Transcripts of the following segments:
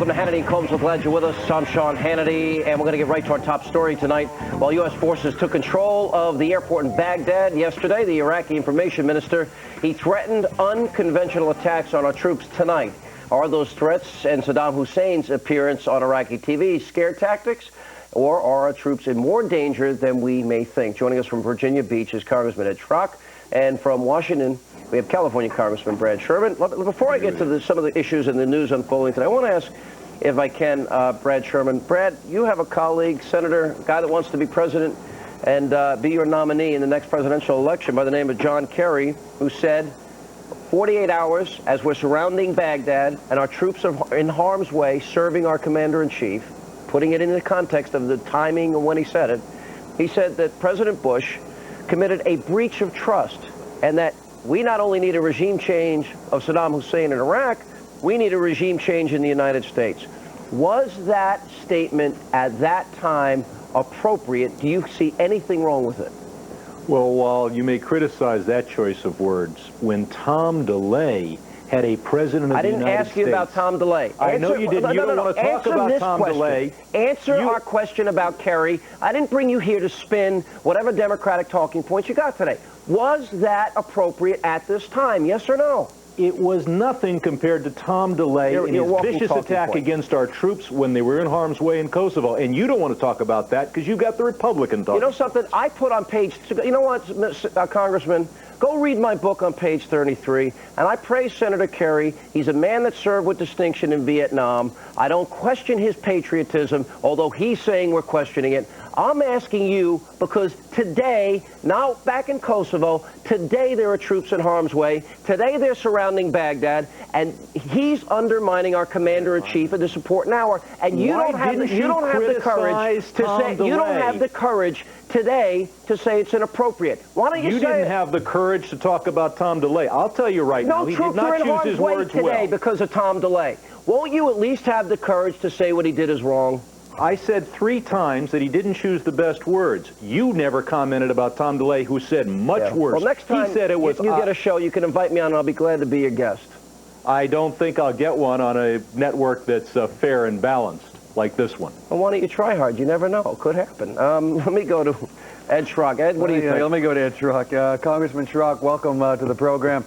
Welcome to Hannity Colmes. We're glad you're with us. I'm Sean Hannity, and we're going to get right to our top story tonight. While U.S. forces took control of the airport in Baghdad yesterday, the Iraqi information minister, he threatened unconventional attacks on our troops tonight. Are those threats and Saddam Hussein's appearance on Iraqi TV scare tactics, or are our troops in more danger than we may think? Joining us from Virginia Beach is Congressman Ed Schrock, and from Washington, we have California Congressman Brad Sherman. Before I get to some of the issues and the news unfolding today, I want to ask, if I can, Brad Sherman. Brad, you have a colleague, senator, a guy that wants to be president and be your nominee in the next presidential election by the name of John Kerry, who said 48 hours as we're surrounding Baghdad and our troops are in harm's way serving our commander-in-chief, putting it in the context of the timing of when he said it, he said that President Bush committed a breach of trust and that we not only need a regime change of Saddam Hussein in Iraq, we need a regime change in the United States. Was that statement at that time appropriate? Do you see anything wrong with it? Well, while you may criticize that choice of words, when Tom DeLay had a president of the United States... I didn't ask you about Tom DeLay. I know you didn't. You don't want to talk about Tom DeLay. Answer our question about Kerry. I didn't bring you here to spin whatever Democratic talking points you got today. Was that appropriate at this time, yes or no? It was nothing compared to Tom DeLay and his vicious attack against our troops when they were in harm's way in Kosovo. And you don't want to talk about that because you've got the Republican talking. You know something? I put on page... You know what, Congressman? Go read my book on page 33, and I praise Senator Kerry. He's a man that served with distinction in Vietnam. I don't question his patriotism, although he's saying we're questioning it. I'm asking you because today, now back in Kosovo, today there are troops in harm's way. Today they're surrounding Baghdad, and he's undermining our commander-in-chief at this important hour. And you don't have the courage to say you don't have the courage today to say it's inappropriate. Why don't you say you didn't have the courage to talk about Tom DeLay? I'll tell you right now, he did not choose his words well. Today because of Tom DeLay. Won't you at least have the courage to say what he did is wrong? I said 3 times that he didn't choose the best words. You never commented about Tom DeLay, who said much worse. Well, next time he said it was, you get a show, you can invite me on, and I'll be glad to be your guest. I don't think I'll get one on a network that's fair and balanced like this one. Well, why don't you try hard? You never know. It could happen. Let me go to Ed Schrock. Ed, what do you think? Let me go to Ed Schrock. Congressman Schrock, welcome to the program.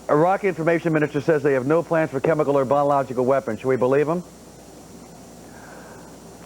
Iraqi information minister says they have no plans for chemical or biological weapons. Should we believe him?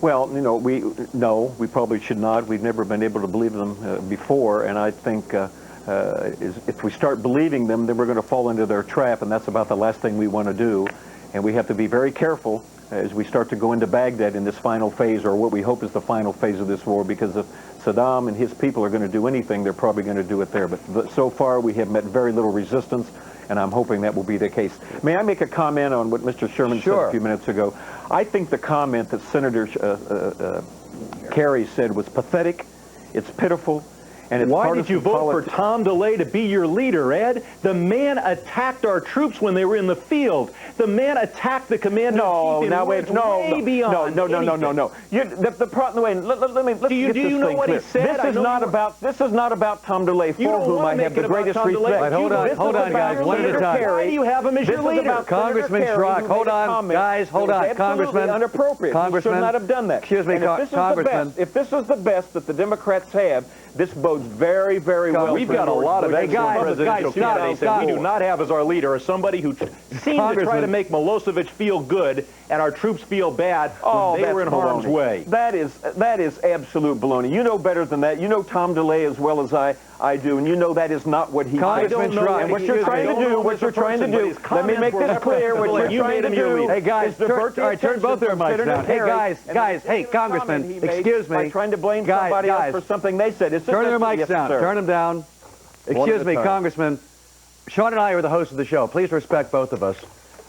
Well, you know, we probably should not. We've never been able to believe them before, and I think if we start believing them, then we're going to fall into their trap, and that's about the last thing we want to do. And we have to be very careful as we start to go into Baghdad in this final phase, or what we hope is the final phase of this war, because if Saddam and his people are going to do anything, they're probably going to do it there. But so far, we have met very little resistance, and I'm hoping that will be the case. May I make a comment on what Mr. Sherman said a few minutes ago? I think the comment that Senator Kerry said was pathetic. It's pitiful. And why did you vote for Tom DeLay to be your leader, Ed? The man attacked our troops when they were in the field. The man attacked the commander-in-chief way beyond. No. Do you know what he said? This is not about Tom DeLay, for whom I have the greatest respect. Hold on, guys, one at a time. Why do you have him as your leader? Congressman Schrock, hold on, guys, hold on. Congressman, inappropriate. Congressman, should not have done that. Excuse me, Congressman. If this is the best that the Democrats have, this bodes very, very well. We've got a lot of presidential candidates that we do not have as our leader, as somebody who seemed to try to make Milosevic feel good and our troops feel bad when they were in harm's way. That is absolute baloney. You know better than that. You know Tom DeLay as well as I do, and you know that is not what he did. And what you're trying to do, let me make this clear, what you're trying to do. Hey, guys, turn both their mics down. Hey, guys, hey, Congressman, excuse me. Trying to blame somebody else for something they said. Turn their mics down. Turn them down. Excuse me, Congressman. Sean and I are the hosts of the show. Please respect both of us.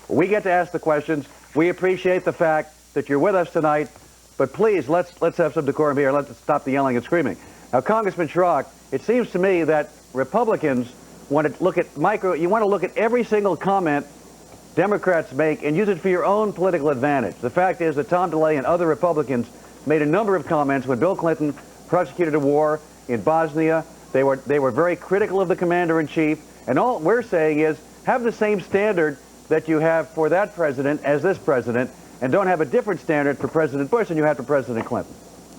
We get to ask the questions. We appreciate the fact that you're with us tonight, but please, let's have some decorum here. Let's stop the yelling and screaming. Now, Congressman Schrock, it seems to me that Republicans want to look at you want to look at every single comment Democrats make and use it for your own political advantage. The fact is that Tom DeLay and other Republicans made a number of comments when Bill Clinton prosecuted a war in Bosnia. They were very critical of the commander-in-chief, and all we're saying is have the same standard that you have for that president as this president, and don't have a different standard for President Bush than you had for President Clinton?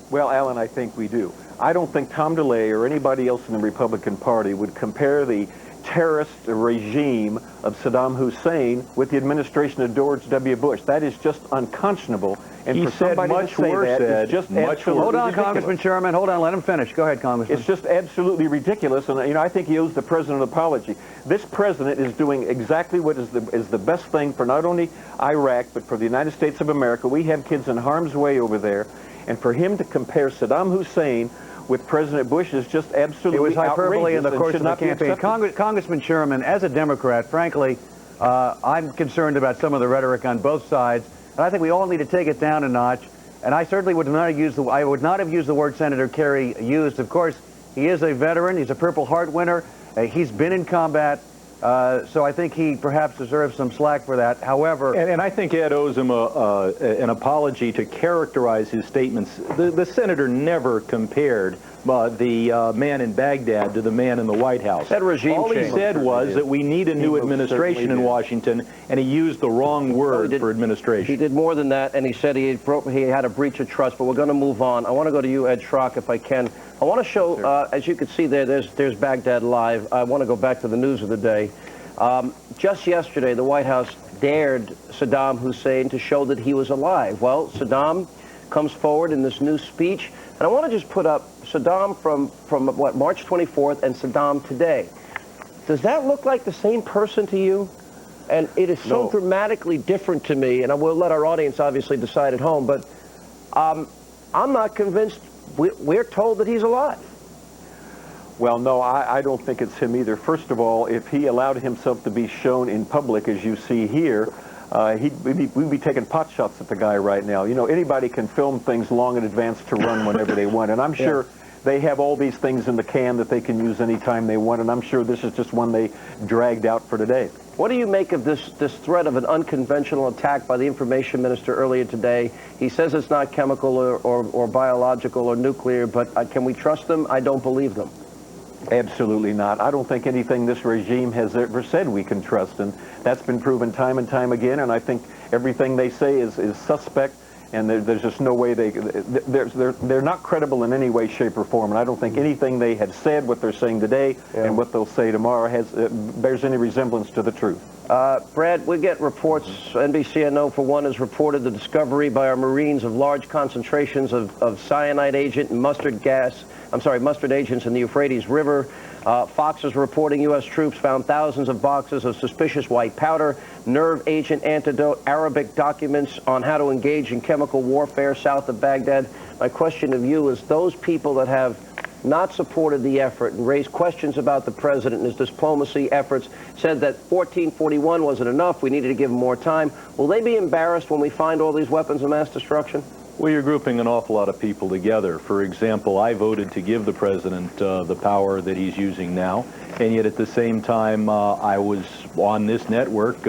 Well, Alan, I think we do. I don't think Tom DeLay or anybody else in the Republican Party would compare the terrorist regime of Saddam Hussein with the administration of George W. Bush. That is just unconscionable. And He for said somebody much to say worse, that Ed, is just much absolutely Hold on, ridiculous. Congressman Sherman. Hold on. Let him finish. Go ahead, Congressman. It's just absolutely ridiculous, and I think he owes the president an apology. This president is doing exactly what is the best thing for not only Iraq but for the United States of America. We have kids in harm's way over there, and for him to compare Saddam Hussein with President Bush is just absolutely It was hyperbole in the course of the campaign. accepted. Congressman Sherman, as a Democrat, frankly, I'm concerned about some of the rhetoric on both sides, and I think we all need to take it down a notch. And I certainly would not have used the word Senator Kerry used. Of course, he is a veteran. He's a Purple Heart winner. He's been in combat. So I think he perhaps deserves some slack for that. However... And I think Ed owes him an apology to characterize his statements. The senator never compared the man in Baghdad to the man in the White House. That regime All he change. said was that we need a new administration in Washington, and he used the wrong word for administration. He did more than that, and he said he had a breach of trust, but we're going to move on. I want to go to you, Ed Schrock, if I can. I want to show, as you can see there's Baghdad Live. I want to go back to the news of the day. Just yesterday, the White House dared Saddam Hussein to show that he was alive. Well, Saddam comes forward in this new speech, and I want to just put up Saddam from what, March 24th, and Saddam today. Does that look like the same person to you? And it is so dramatically different to me, and I will let our audience obviously decide at home, but I'm not convinced. We're told that he's alive. Well, no, I don't think it's him either. First of all, if he allowed himself to be shown in public, as you see here, we'd be taking pot shots at the guy right now. You know, anybody can film things long in advance to run whenever they want, and I'm sure they have all these things in the can that they can use anytime they want, and I'm sure this is just one they dragged out for today. What do you make of this threat of an unconventional attack by the information minister earlier today? He says it's not chemical or biological or nuclear, but can we trust them? I don't believe them. Absolutely not. I don't think anything this regime has ever said we can trust, and that's been proven time and time again, and I think everything they say is suspect, and there's just no way they're not credible in any way, shape, or form, and I don't think anything they have said, what they're saying today, and what they'll say tomorrow bears any resemblance to the truth. Brad, we get reports, NBC, I know, for one, has reported the discovery by our Marines of large concentrations of cyanide agent and mustard agents in the Euphrates River. Fox is reporting U.S. troops found thousands of boxes of suspicious white powder, nerve agent antidote, Arabic documents on how to engage in chemical warfare south of Baghdad. My question of you is, those people that have not supported the effort and raised questions about the president and his diplomacy efforts, said that 1441 wasn't enough, we needed to give him more time, will they be embarrassed when we find all these weapons of mass destruction? Well, you're grouping an awful lot of people together. For example, I voted to give the president the power that he's using now, and yet at the same time, I was on this network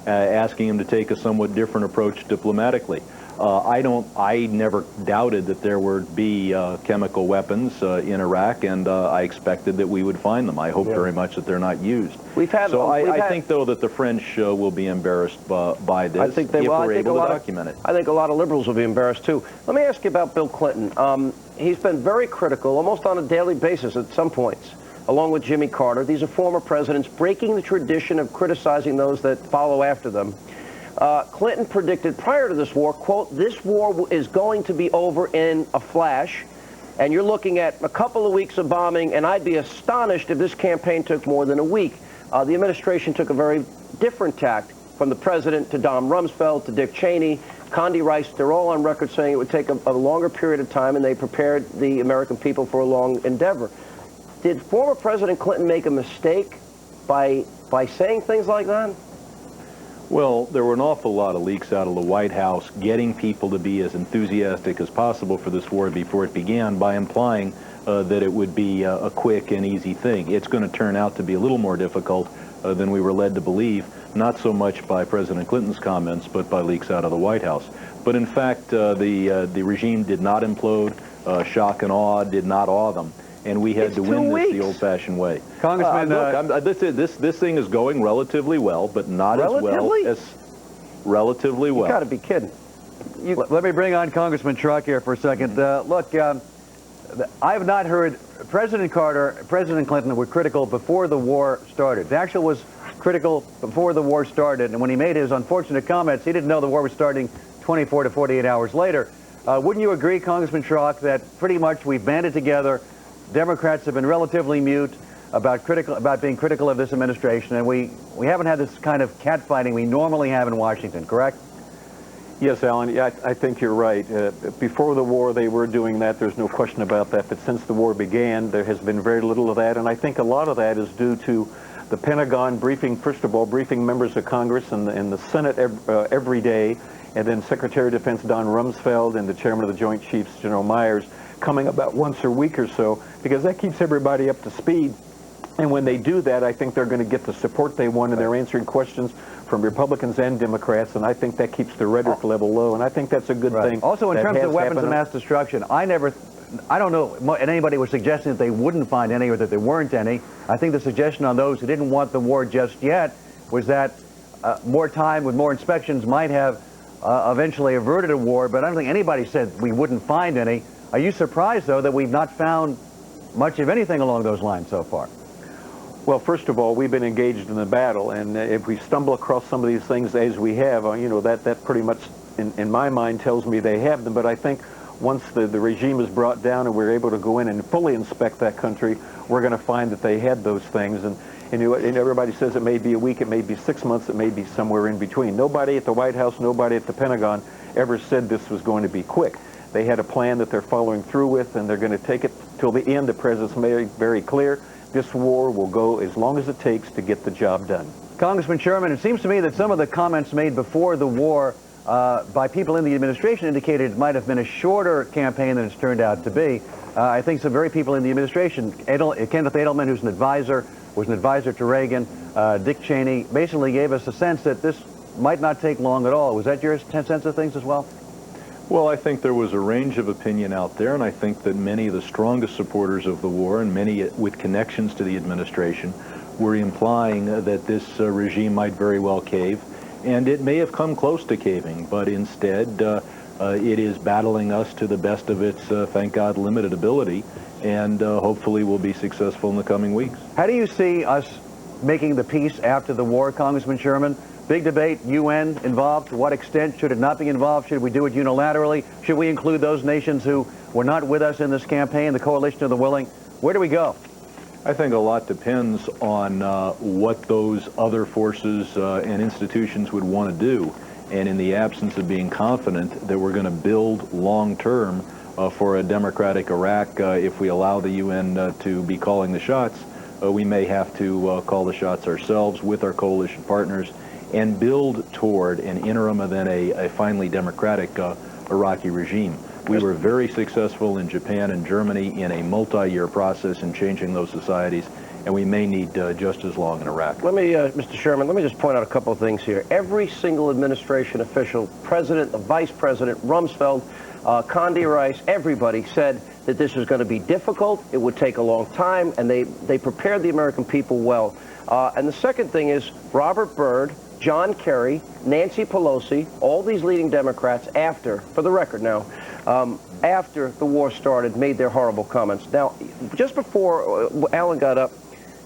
asking him to take a somewhat different approach diplomatically. I never doubted that there would be chemical weapons in Iraq, and I expected that we would find them. I hope very much that they're not used. I think, though, that the French will be embarrassed by this if we're able to document it. I think a lot of liberals will be embarrassed, too. Let me ask you about Bill Clinton. He's been very critical, almost on a daily basis at some points, along with Jimmy Carter. These are former presidents breaking the tradition of criticizing those that follow after them. Clinton predicted prior to this war, quote, this war is going to be over in a flash, and you're looking at a couple of weeks of bombing, and I'd be astonished if this campaign took more than a week. The administration took a very different tact, from the president to Don Rumsfeld to Dick Cheney, Condi Rice. They're all on record saying it would take a longer period of time, and they prepared the American people for a long endeavor. Did former President Clinton make a mistake by saying things like that? Well, there were an awful lot of leaks out of the White House getting people to be as enthusiastic as possible for this war before it began by implying that it would be a quick and easy thing. It's going to turn out to be a little more difficult than we were led to believe, not so much by President Clinton's comments, but by leaks out of the White House. But in fact, the regime did not implode. Shock and awe did not awe them. and we had It's to 2 win this weeks. the old-fashioned way. Congressman, This thing is going relatively well, but not as well Relatively? as relatively You well. got to be kidding. let me bring on Congressman Truck here for a second. Look, I have not heard President Carter, President Clinton were critical before the war started. Daxel was critical before the war started, and when he made his unfortunate comments, he didn't know the war was starting 24 to 48 hours later. Wouldn't you agree, Congressman Schrock, that pretty much we've banded together? Democrats have been relatively mute about being critical of this administration, and we haven't had this kind of catfighting we normally have in Washington, correct? Yes, Alan, yeah, I think you're right. Before the war, they were doing that. There's no question about that. But since the war began, there has been very little of that. And I think a lot of that is due to the Pentagon briefing, first of all, briefing members of Congress and the Senate every day, and then Secretary of Defense Don Rumsfeld and the Chairman of the Joint Chiefs, General Myers, coming about once a week or so, because that keeps everybody up to speed. And when they do that, I think they're going to get the support they want, and they're answering questions from Republicans and Democrats, and I think that keeps the rhetoric level low, and I think that's a good thing. Also, in terms of weapons of happened. mass destruction, I don't know anybody was suggesting that they wouldn't find any or that there weren't any. I think the suggestion on those who didn't want the war just yet was that more time with more inspections might have eventually averted a war, but I don't think anybody said we wouldn't find any. Are you surprised, though, that we've not found much of anything along those lines so far? Well, first of all, we've been engaged in the battle, and if we stumble across some of these things as we have, that pretty much, in my mind, tells me they have them. But I think once the regime is brought down and we're able to go in and fully inspect that country, we're going to find that they had those things. And everybody says it may be a week, it may be 6 months, it may be somewhere in between. Nobody at the White House, nobody at the Pentagon ever said this was going to be quick. They had a plan that they're following through with, and they're going to take it till the end. The president's made it very clear. This war will go as long as it takes to get the job done. Congressman Sherman, it seems to me that some of the comments made before the war by people in the administration indicated it might have been a shorter campaign than it's turned out to be. I think some very people in the administration, Kenneth Edelman, who's an advisor, was an advisor to Reagan, Dick Cheney, basically gave us a sense that this might not take long at all. Was that your sense of things as well? Well, I think there was a range of opinion out there, and I think that many of the strongest supporters of the war, and many with connections to the administration, were implying that this regime might very well cave, and it may have come close to caving, but instead it is battling us to the best of its, thank God, limited ability, and hopefully will be successful in the coming weeks. How do you see us making the peace after the war, Congressman Sherman? Big debate, UN involved. To what extent should it not be involved? Should we do it unilaterally? Should we include those nations who were not with us in this campaign, the coalition of the willing? Where do we go? I think a lot depends on what those other forces and institutions would want to do. And in the absence of being confident that we're going to build long-term for a democratic Iraq, if we allow the UN to be calling the shots, we may have to call the shots ourselves with our coalition partners and build toward an interim and then a finally democratic Iraqi regime. We were very successful in Japan and Germany in a multi-year process in changing those societies, and we may need just as long in Iraq. Let me, Mr. Sherman, let me just point out a couple of things here. Every single administration official, president, the vice president, Rumsfeld, Condi Rice, everybody said that this was going to be difficult, it would take a long time, and they prepared the American people well. And the second thing is Robert Byrd, John Kerry, Nancy Pelosi, all these leading Democrats for the record now, after the war started, made their horrible comments. Now, just before Alan got up,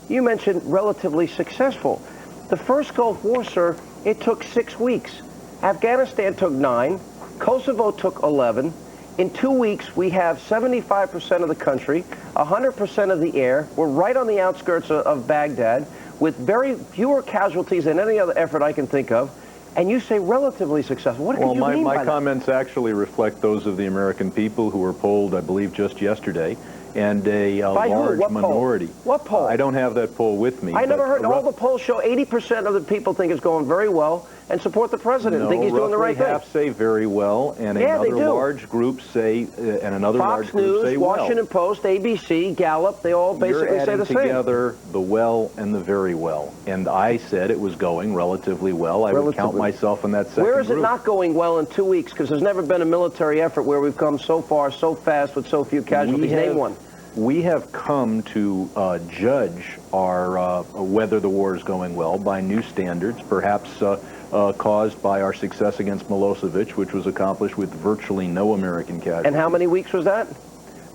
you mentioned relatively successful. The first Gulf War, sir, it took 6 weeks. Afghanistan took 9. Kosovo took 11. In 2 weeks, we have 75% of the country, 100% of the air. We're right on the outskirts of Baghdad, with very fewer casualties than any other effort I can think of, and you say relatively successful. What do you mean by that? Well, my comments actually reflect those of the American people who were polled, I believe, just yesterday, and a large minority. What poll? I don't have that poll with me. I never heard. All the polls show 80% of the people think it's going very well and support the president and think he's doing the right thing. Half say very well, and another large group say, and another large group say well. Fox News, Washington Post, ABC, Gallup, they all basically say the same. You're adding together the well and the very well. And I said it was going relatively well. I would count myself in that second group. Where is it not going well in 2 weeks? Because there's never been a military effort where we've come so far, so fast, with so few casualties. Name one. We have come to judge our whether the war is going well by new standards, perhaps caused by our success against Milosevic, which was accomplished with virtually no American casualties. And how many weeks was that?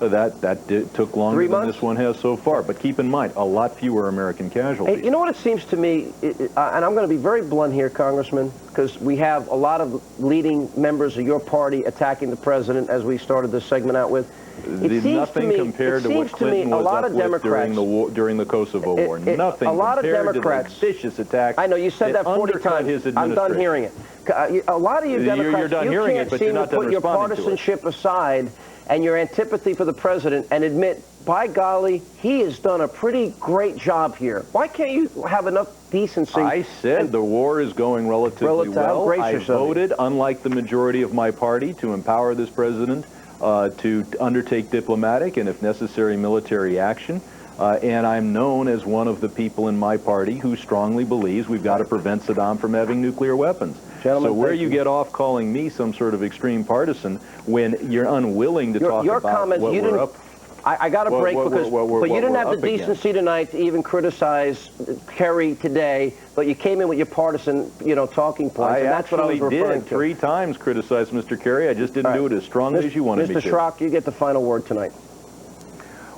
Took longer than this one has so far. But keep in mind, a lot fewer American casualties. Hey, you know what it seems to me, and I'm going to be very blunt here, Congressman, because we have a lot of leading members of your party attacking the president, as we started this segment out with. Nothing compared to what Clinton was up with during the Kosovo War. Nothing a lot of compared Democrats, to the vicious attack. I know, you said that 40 times. I'm done hearing it. A lot of you Democrats, you're done hearing can't it, but seem you're not to put your partisanship aside and your antipathy for the president and admit, by golly, he has done a pretty great job here. Why can't you have enough decency? I said the war is going relatively well. I voted, unlike the majority of my party, to empower this president to undertake diplomatic and, if necessary, military action. And I'm known as one of the people in my party who strongly believes we've got to prevent Saddam from having nuclear weapons. Gentlemen, so where you get off calling me some sort of extreme partisan when you're unwilling to talk about comments, what we're up. I got to break because you didn't have the decency tonight to even criticize Kerry today, but you came in with your partisan, talking points, and that's what I was referring to. 3 times criticize Mr. Kerry. I just didn't do it as strongly as you wanted me to. Mr. Schrock, you get the final word tonight.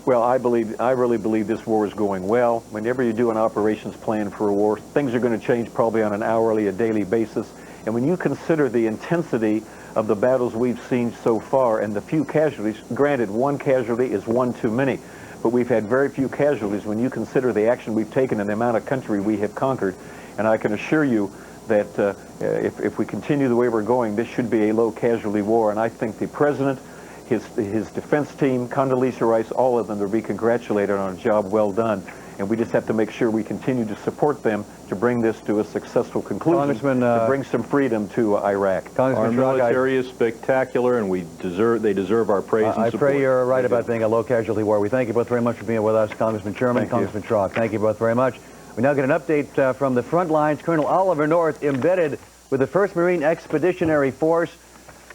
Well, I really believe this war is going well. Whenever you do an operations plan for a war, things are going to change probably on an hourly, a daily basis. And when you consider the intensity of the battles we've seen so far and the few casualties, granted, one casualty is one too many, but we've had very few casualties when you consider the action we've taken and the amount of country we have conquered. And I can assure you that if we continue the way we're going, this should be a low casualty war. And I think the president, his defense team, Condoleezza Rice, all of them to be congratulated on a job well done. And we just have to make sure we continue to support them to bring this to a successful conclusion, to bring some freedom to Iraq. Our military is spectacular, and they deserve our praise and support. I pray you're right about being a low-casualty war. We thank you both very much for being with us, Congressman Sherman, Congressman Schrock. Thank you both very much. We now get an update from the front lines. Colonel Oliver North, embedded with the 1st Marine Expeditionary Force.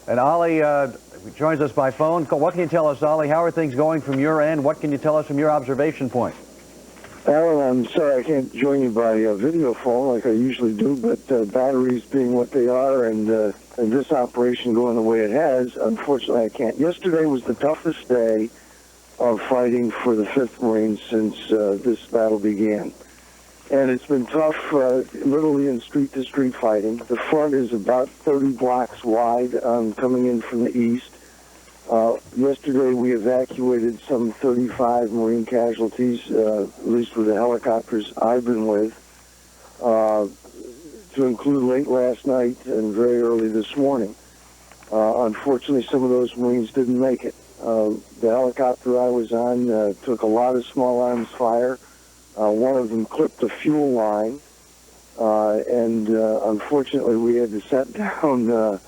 And Ollie joins us by phone. What can you tell us, Ollie? How are things going from your end? What can you tell us from your observation point? Alan, I'm sorry I can't join you by video phone like I usually do, but batteries being what they are and this operation going the way it has, unfortunately I can't. Yesterday was the toughest day of fighting for the 5th Marines since this battle began. And it's been tough, literally in street-to-street fighting. The front is about 30 blocks wide coming in from the east. Yesterday we evacuated some 35 Marine casualties, at least with the helicopters I've been with, to include late last night and very early this morning. Unfortunately, some of those Marines didn't make it. The helicopter I was on took a lot of small arms fire. One of them clipped a fuel line, and unfortunately we had to set down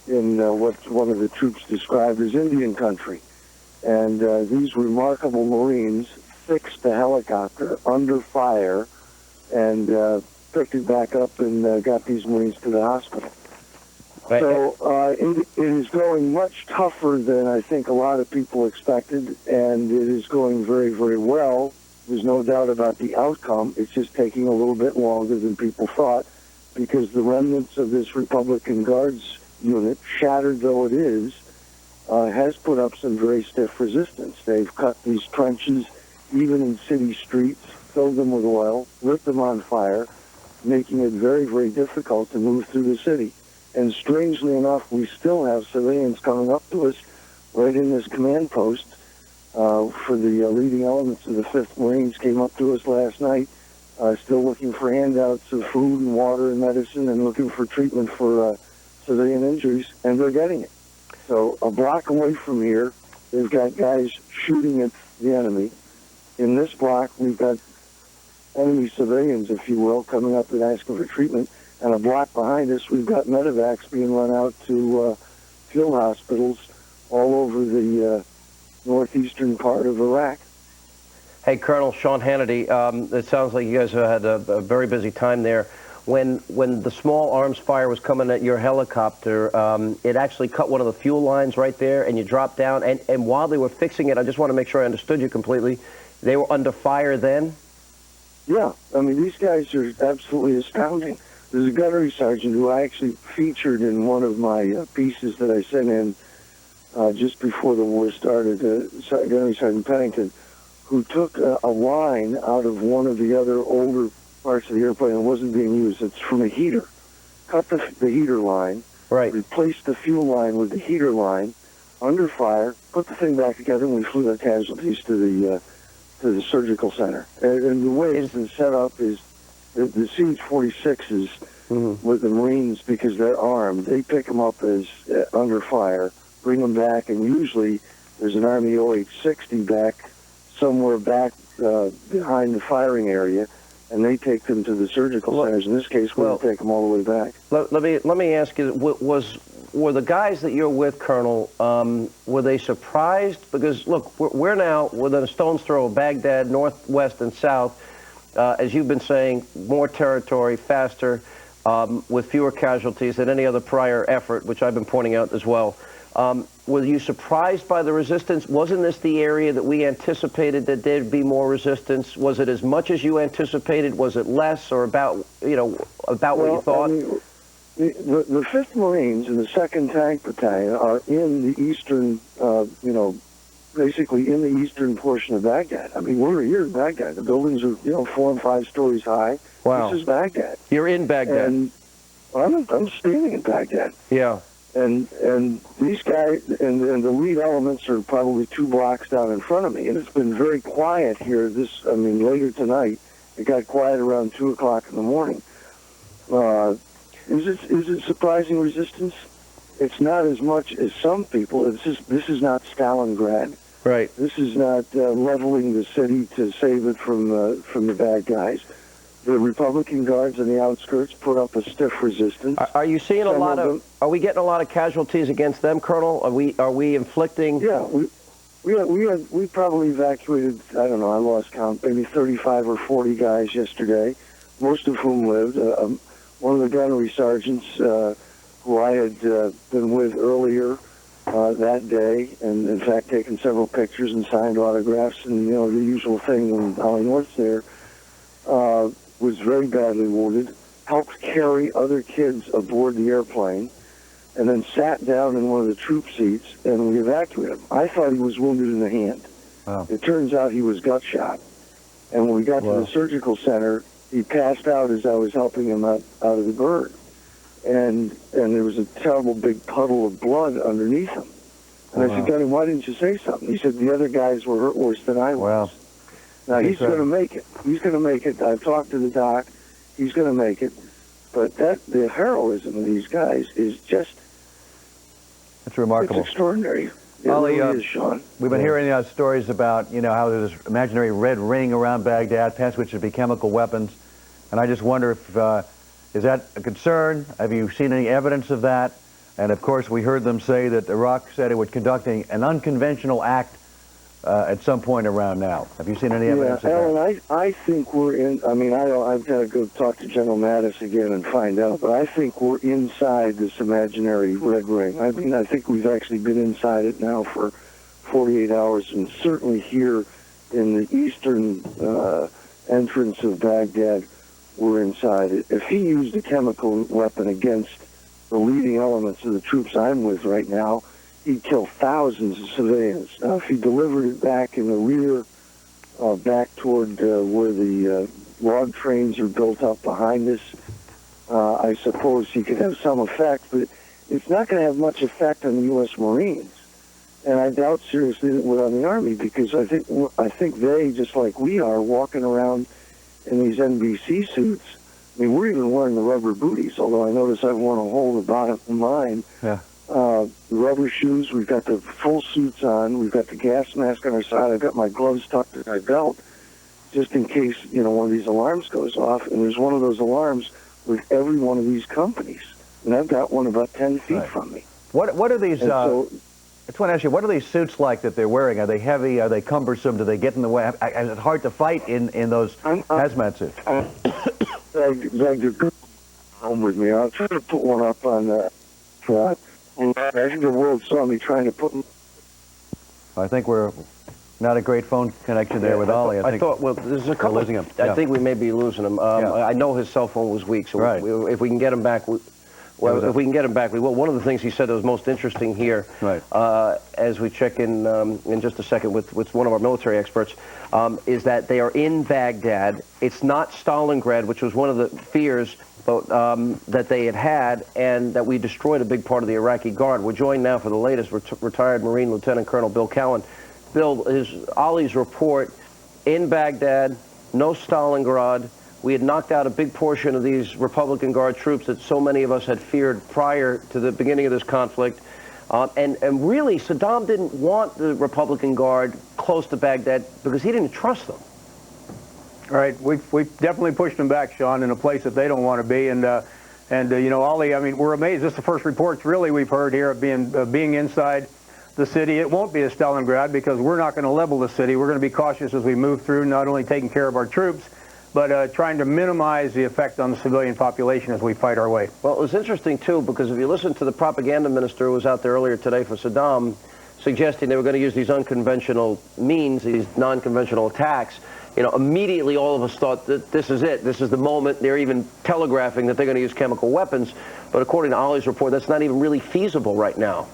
in what one of the troops described as Indian country. And these remarkable Marines fixed the helicopter under fire and picked it back up and got these Marines to the hospital. Right. So it is going much tougher than I think a lot of people expected, and it is going very, very well. There's no doubt about the outcome. It's just taking a little bit longer than people thought because the remnants of this Republican Guards unit, shattered though it is, has put up some very stiff resistance. They've cut these trenches, even in city streets, filled them with oil, lit them on fire, making it very, very difficult to move through the city. And strangely enough, we still have civilians coming up to us right in this command post. For the leading elements of the 5th Marines came up to us last night, still looking for handouts of food and water and medicine and looking for treatment for civilian injuries, and they're getting it. So a block away from here, they've got guys shooting at the enemy. In this block, we've got enemy civilians, if you will, coming up and asking for treatment. And a block behind us, we've got medevacs being run out to field hospitals all over the northeastern part of Iraq. Hey, Colonel Sean Hannity, it sounds like you guys have had a very busy time there. when the small arms fire was coming at your helicopter, it actually cut one of the fuel lines right there, and you dropped down. And while they were fixing it, I just want to make sure I understood you completely. They were under fire then? Yeah, I mean, these guys are absolutely astounding. There's a gunnery sergeant who I actually featured in one of my pieces that I sent in just before the war started, Gunnery Sergeant Pennington, who took a line out of one of the other older parts of the airplane that wasn't being used. It's from a heater. Cut the heater line, right. Replaced the fuel line with the heater line, under fire, put the thing back together, and we flew the casualties to the surgical center. And the way it's been set up is the CH-46s with the Marines, because they're armed, they pick them up as under fire, bring them back, and usually there's an Army OH-60 back somewhere back behind the firing area, and they take them to the surgical centers. In this case, we'll take them all the way back. Let me ask you: were the guys that you're with, Colonel, were they surprised? Because look, we're now within a stone's throw of Baghdad, northwest and south. As you've been saying, more territory, faster, with fewer casualties than any other prior effort, which I've been pointing out as well. Were you surprised by the resistance? Wasn't this the area that we anticipated that there'd be more resistance? Was it as much as you anticipated? Was it less, or about what you thought? I mean, the 5th Marines and the 2nd Tank Battalion are in the eastern, basically in the eastern portion of Baghdad. I mean, we're here in Baghdad. The buildings are, 4 and 5 stories high. Wow. This is Baghdad. You're in Baghdad. And I'm standing in Baghdad. Yeah. And these guys, and the lead elements are probably 2 blocks down in front of me. And it's been very quiet here. Later tonight, it got quiet around 2 o'clock in the morning. Is it surprising resistance? It's not as much as some people. This is not Stalingrad. Right. This is not leveling the city to save it from the bad guys. The Republican Guards on the outskirts put up a stiff resistance. Are you seeing are we getting a lot of casualties against them, Colonel? Are we inflicting? Yeah, we probably evacuated, I don't know, I lost count, maybe 35 or 40 guys yesterday, most of whom lived. One of the gunnery sergeants who I had been with earlier that day, and in fact taken several pictures and signed autographs and the usual thing when Holly North's there, was very badly wounded, helped carry other kids aboard the airplane, and then sat down in one of the troop seats, and we evacuated him. I thought he was wounded in the hand. Wow. It turns out he was gut shot. And when we got to the surgical center, he passed out as I was helping him out of the bird. And there was a terrible big puddle of blood underneath him. And I said, Gunny, why didn't you say something? He said, the other guys were hurt worse than I was. Wow. Now, he's going to make it. He's going to make it. I've talked to the doc. He's going to make it. But the heroism of these guys is just... It's remarkable. It's extraordinary. It Ollie, really is, Sean. We've been hearing stories about, how there's this imaginary red ring around Baghdad, past which would be chemical weapons. And I just wonder if, is that a concern? Have you seen any evidence of that? And of course, we heard them say that Iraq said it would conducting an unconventional act at some point around now. Have you seen any evidence of that? Alan, I think we're in, I've got to go talk to General Mattis again and find out, but I think we're inside this imaginary red ring. I think we've actually been inside it now for 48 hours, and certainly here in the eastern entrance of Baghdad, we're inside it. If he used a chemical weapon against the leading elements of the troops I'm with right now, he'd kill thousands of civilians. Now, if he delivered it back in the rear, back toward where the log trains are built up behind us, I suppose he could have some effect, but it's not going to have much effect on the U.S. Marines. And I doubt seriously that it would on the Army, because I think they, just like we are, walking around in these NBC suits. I mean, we're even wearing the rubber booties, although I notice I've worn a hole in the bottom of mine. Yeah. The rubber shoes, we've got the full suits on, we've got the gas mask on our side, I've got my gloves tucked in my belt, just in case, one of these alarms goes off, and there's one of those alarms with every one of these companies. And I've got one about 10 feet from me. What are these, I just want to ask you, what are these suits like that they're wearing? Are they heavy? Are they cumbersome? Do they get in the way? Is it hard to fight in those hazmat suits? home with me. I'll try to put one up on I think the world saw me trying to put. I think we're not a great phone connection there with Ollie. I thought, well, there's a couple. Losing him. I think we may be losing him. I know his cell phone was weak, so if we can get him back, if we can get him back, we will. One of the things he said that was most interesting here, as we check in just a second with one of our military experts, is that they are in Baghdad. It's not Stalingrad, which was one of the fears that they had, and that we destroyed a big part of the Iraqi Guard. We're joined now for the latest, retired Marine Lieutenant Colonel Bill Cowan. Bill, Ollie's report, in Baghdad, no Stalingrad. We had knocked out a big portion of these Republican Guard troops that so many of us had feared prior to the beginning of this conflict. And really, Saddam didn't want the Republican Guard close to Baghdad because he didn't trust them. Right. We've definitely pushed them back, Sean, in a place that they don't want to be. And you know, Ollie, I mean, we're amazed. This is the first reports really we've heard here of being inside the city. It won't be a Stalingrad because we're not going to level the city. We're going to be cautious as we move through, not only taking care of our troops, but trying to minimize the effect on the civilian population as we fight our way. Well, it was interesting, too, because if you listen to the propaganda minister who was out there earlier today for Saddam, suggesting they were going to use these unconventional means, these non-conventional attacks, you know, immediately all of us thought that this is it. This is the moment. They're even telegraphing that they're going to use chemical weapons. But according to Ollie's report, that's not even really feasible right now.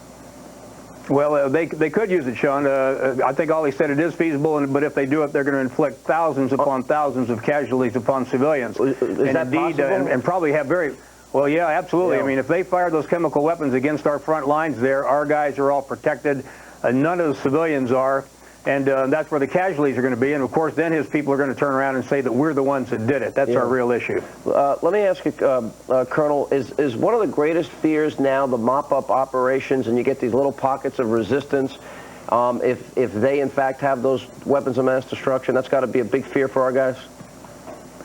Well, they could use it, Sean. I think Ollie said it is feasible, but if they do it, they're going to inflict thousands upon thousands of casualties upon civilians. Is that indeed, possible? And probably have very... Well, yeah, absolutely. Yeah. I mean, if they fire those chemical weapons against our front lines there, our guys are all protected. None of the civilians are. And that's where the casualties are going to be. And, of course, then his people are going to turn around and say that we're the ones that did it. That's our real issue. Let me ask you, Colonel, is one of the greatest fears now the mop-up operations, and you get these little pockets of resistance, if they, in fact, have those weapons of mass destruction? That's got to be a big fear for our guys?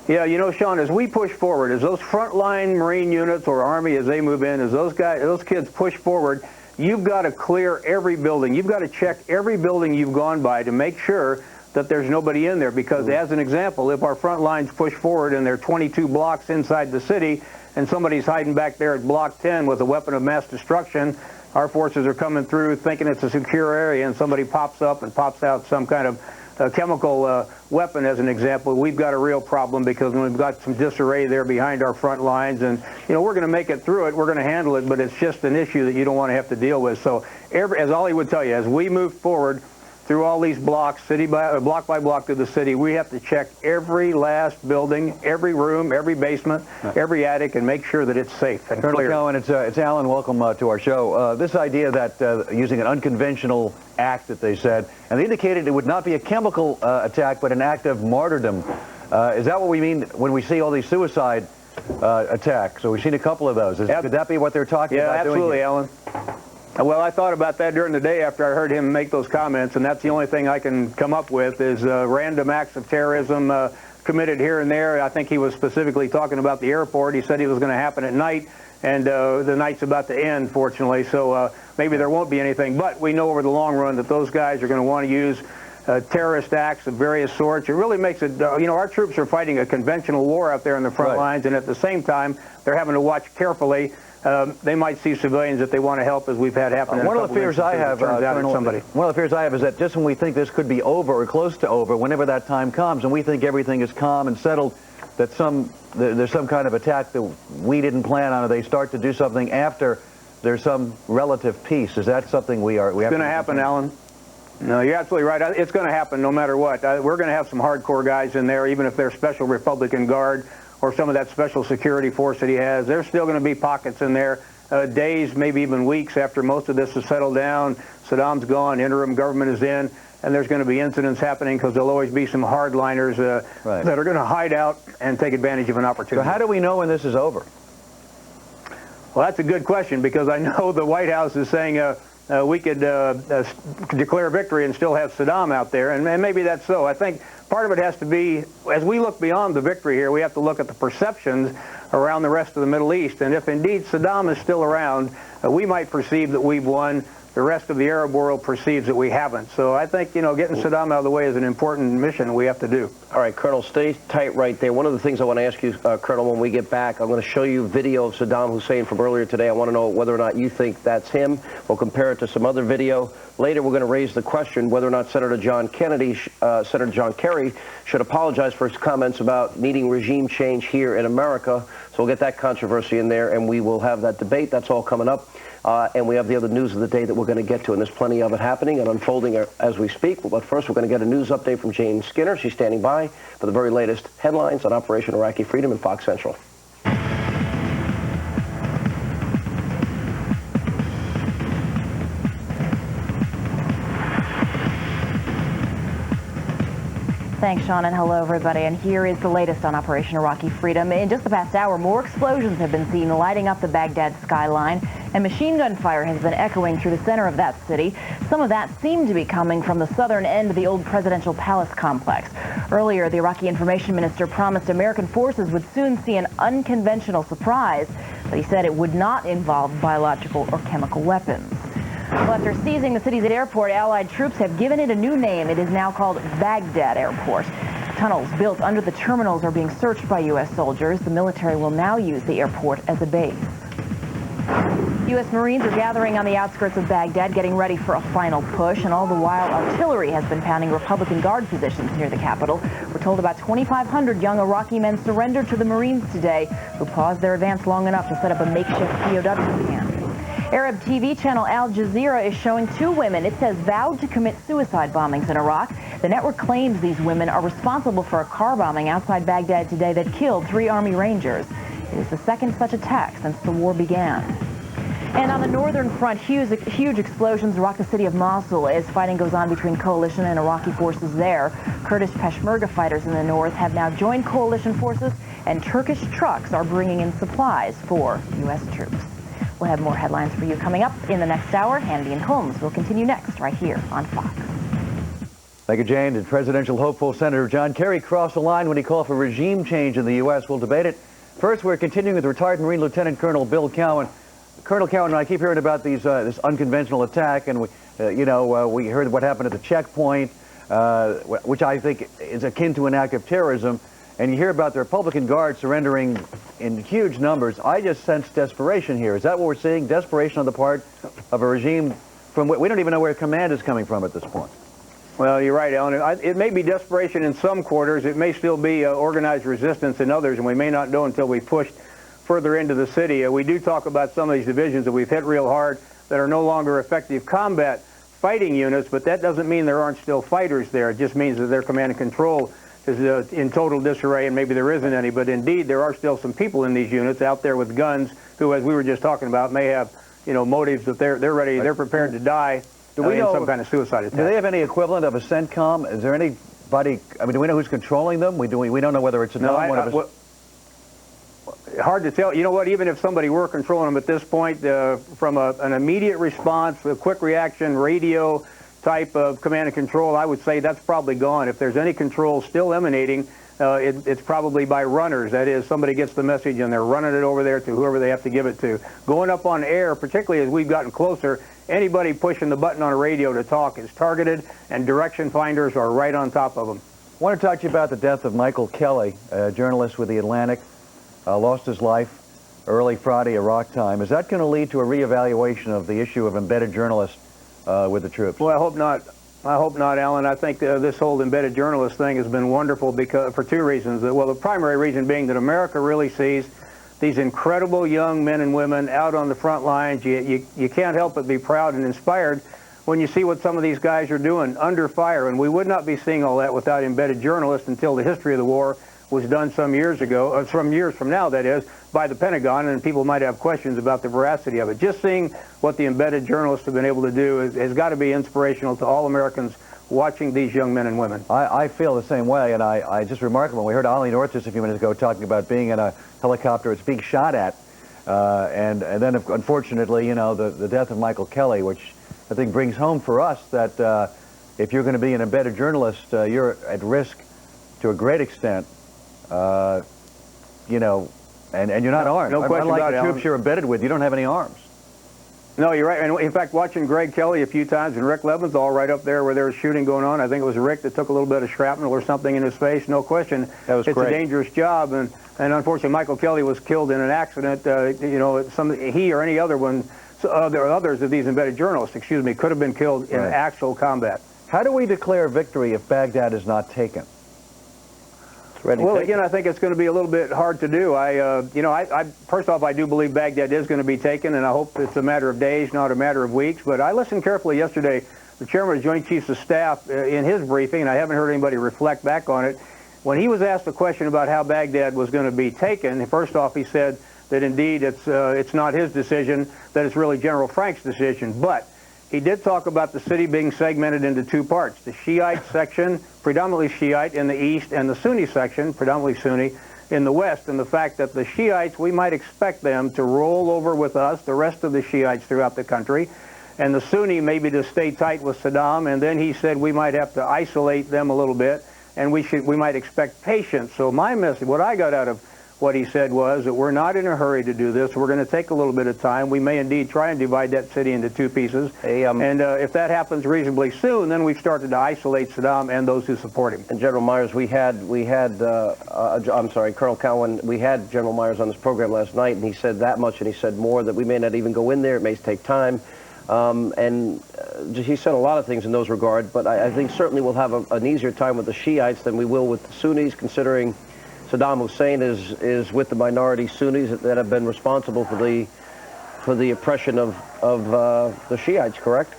Yeah, you know, Sean, as we push forward, as those frontline Marine units or Army, as they move in, as those kids push forward, you've got to clear every building. You've got to check every building you've gone by to make sure that there's nobody in there. Because as an example, if our front lines push forward and they're 22 blocks inside the city and somebody's hiding back there at block 10 with a weapon of mass destruction, our forces are coming through thinking it's a secure area and somebody pops up and pops out some kind of chemical weapon, as an example, we've got a real problem, because we've got some disarray there behind our front lines, and you know, we're going to make it through it, we're going to handle it, but it's just an issue that you don't want to have to deal with. So as Ollie would tell you, as we move forward through all these blocks, block by block through the city, we have to check every last building, every room, every basement, every attic, and make sure that it's safe and Colonel clear. Cowan, it's Alan. Welcome to our show. This idea that using an unconventional act, that they said, and they indicated it would not be a chemical attack, but an act of martyrdom. Is that what we mean when we see all these suicide attacks? So we've seen a couple of those. Could that be what they're talking about? Yeah, absolutely, doing? Alan. Well, I thought about that during the day after I heard him make those comments, and that's the only thing I can come up with is random acts of terrorism committed here and there. I think he was specifically talking about the airport. He said it was going to happen at night, and the night's about to end, fortunately, so maybe there won't be anything. But we know over the long run that those guys are going to want to use terrorist acts of various sorts. It really makes it, you know, our troops are fighting a conventional war out there on the front lines, and at the same time, they're having to watch carefully. They might see civilians that they want to help, as we've had happen. One of the fears I have, Colonel, one of the fears I have is that just when we think this could be over or close to over, whenever that time comes, and we think everything is calm and settled, that there's some kind of attack that we didn't plan on, or they start to do something after there's some relative peace. Is that something we have? It's going to happen, Alan. No, you're absolutely right. It's going to happen no matter what. We're going to have some hardcore guys in there, even if they're Special Republican Guard or some of that special security force that he has. There's still going to be pockets in there, days, maybe even weeks after most of this is settled down. Saddam's gone, interim government is in, and there's going to be incidents happening because there'll always be some hardliners that are going to hide out and take advantage of an opportunity. So how do we know when this is over? Well, that's a good question, because I know the White House is saying we could declare victory and still have Saddam out there, and maybe that's so. I think part of it has to be, as we look beyond the victory here, we have to look at the perceptions around the rest of the Middle East. And if indeed Saddam is still around, we might perceive that we've won, the rest of the Arab world perceives that we haven't. So I think, getting Saddam out of the way is an important mission we have to do. All right, Colonel, stay tight right there. One of the things I want to ask you, Colonel, when we get back, I'm going to show you video of Saddam Hussein from earlier today. I want to know whether or not you think that's him. We'll compare it to some other video. Later, we're going to raise the question whether or not Senator John Kerry should apologize for his comments about needing regime change here in America. So we'll get that controversy in there, and we will have that debate. That's all coming up. And we have the other news of the day that we're going to get to, and there's plenty of it happening and unfolding as we speak. But first, we're going to get a news update from Jane Skinner. She's standing by for the very latest headlines on Operation Iraqi Freedom and Fox Central. Thanks, Sean, and hello, everybody. And here is the latest on Operation Iraqi Freedom. In just the past hour, more explosions have been seen lighting up the Baghdad skyline, and machine gun fire has been echoing through the center of that city. Some of that seemed to be coming from the southern end of the old presidential palace complex. Earlier, the Iraqi information minister promised American forces would soon see an unconventional surprise, but he said it would not involve biological or chemical weapons. Well, after seizing the city's airport, Allied troops have given it a new name. It is now called Baghdad Airport. Tunnels built under the terminals are being searched by U.S. soldiers. The military will now use the airport as a base. U.S. Marines are gathering on the outskirts of Baghdad, getting ready for a final push, and all the while, artillery has been pounding Republican Guard positions near the capital. We're told about 2,500 young Iraqi men surrendered to the Marines today, who paused their advance long enough to set up a makeshift POW camp. Arab TV channel Al Jazeera is showing two women, it says, vowed to commit suicide bombings in Iraq. The network claims these women are responsible for a car bombing outside Baghdad today that killed 3 Army Rangers. It is the second such attack since the war began. And on the northern front, huge explosions rock the city of Mosul as fighting goes on between coalition and Iraqi forces there. Kurdish Peshmerga fighters in the north have now joined coalition forces, and Turkish trucks are bringing in supplies for U.S. troops. We'll have more headlines for you coming up in the next hour. Hannity and Colmes will continue next right here on Fox. Thank you, Jane. Did presidential hopeful Senator John Kerry cross the line when he called for regime change in the U.S.? We'll debate it. First, we're continuing with retired Marine Lieutenant Colonel Bill Cowan. Colonel Cowan, I keep hearing about this unconventional attack, and we heard what happened at the checkpoint, which I think is akin to an act of terrorism. And you hear about the Republican Guard surrendering in huge numbers. I just sense desperation here. Is that what we're seeing? Desperation on the part of a regime from we don't even know where command is coming from at this point. Well, you're right, Alan. It may be desperation in some quarters. It may still be organized resistance in others, and we may not know until we push further into the city. We do talk about some of these divisions that we've hit real hard that are no longer effective combat fighting units, but that doesn't mean there aren't still fighters there. It just means that their command and control is in total disarray, and maybe there isn't any. But indeed, there are still some people in these units out there with guns who, as we were just talking about, may have motives that they're ready, they're prepared to die in some kind of suicide attack. Do they have any equivalent of a CENTCOM? Is there anybody? I mean, do we know who's controlling them? We don't know whether it's hard to tell. You know what? Even if somebody were controlling them at this point, from an immediate response, a quick reaction, radio type of command and control, I would say that's probably gone. If there's any control still emanating, it's probably by runners. That is, somebody gets the message and they're running it over there to whoever they have to give it to. Going up on air, particularly as we've gotten closer, anybody pushing the button on a radio to talk is targeted, and direction finders are right on top of them. I want to talk to you about the death of Michael Kelly, a journalist with The Atlantic, lost his life early Friday Iraq time. Is that going to lead to a reevaluation of the issue of embedded journalists with the troops? Well, I hope not. I hope not, Alan. I think this whole embedded journalist thing has been wonderful for two reasons. Well, the primary reason being that America really sees these incredible young men and women out on the front lines. You can't help but be proud and inspired when you see what some of these guys are doing under fire. And we would not be seeing all that without embedded journalists until the history of the war was done some years ago, some years from now, that is, by the Pentagon, and people might have questions about the veracity of it. Just seeing what the embedded journalists have been able to do has got to be inspirational to all Americans watching these young men and women. I feel the same way, and I just remarkable. We heard Ollie North just a few minutes ago talking about being in a helicopter it's being shot at, and then unfortunately, the death of Michael Kelly, which I think brings home for us that if you're going to be an embedded journalist, you're at risk to a great extent. And you're not armed. No question Unlike about the it, troops you're embedded with, you don't have any arms. No, you're right. And in fact, watching Greg Kelly a few times and Rick Leventhal right up there where there was shooting going on, I think it was Rick that took a little bit of shrapnel or something in his face. No question. That was it's great. a dangerous job, and unfortunately, Michael Kelly was killed in an accident. You know, he or any other one, there are others of these embedded journalists, excuse me, could have been killed in actual combat. How do we declare victory if Baghdad is not taken? Well, again, I think it's going to be a little bit hard to do. First off, I do believe Baghdad is going to be taken, and I hope it's a matter of days, not a matter of weeks. But I listened carefully yesterday. The chairman of the Joint Chiefs of Staff, in his briefing, and I haven't heard anybody reflect back on it, when he was asked a question about how Baghdad was going to be taken, first off, he said that indeed it's not his decision, that it's really General Frank's decision. But he did talk about the city being segmented into two parts, the Shiite section, predominantly Shiite in the east, and the Sunni section, predominantly Sunni, in the west, and the fact that the Shiites, we might expect them to roll over with us, the rest of the Shiites throughout the country, and the Sunni maybe to stay tight with Saddam, and then he said we might have to isolate them a little bit, and we might expect patience. So my message, what I got out of what he said was that we're not in a hurry to do this. We're going to take a little bit of time. We may indeed try and divide that city into two pieces. And if that happens reasonably soon, then we've started to isolate Saddam and those who support him. And General Myers, I'm sorry, Colonel Cowan, we had General Myers on this program last night, and he said that much, and he said more, that we may not even go in there. It may take time. He said a lot of things in those regards, but I think certainly we'll have an easier time with the Shiites than we will with the Sunnis, considering Saddam Hussein is with the minority Sunnis that have been responsible for the oppression of the Shiites, correct?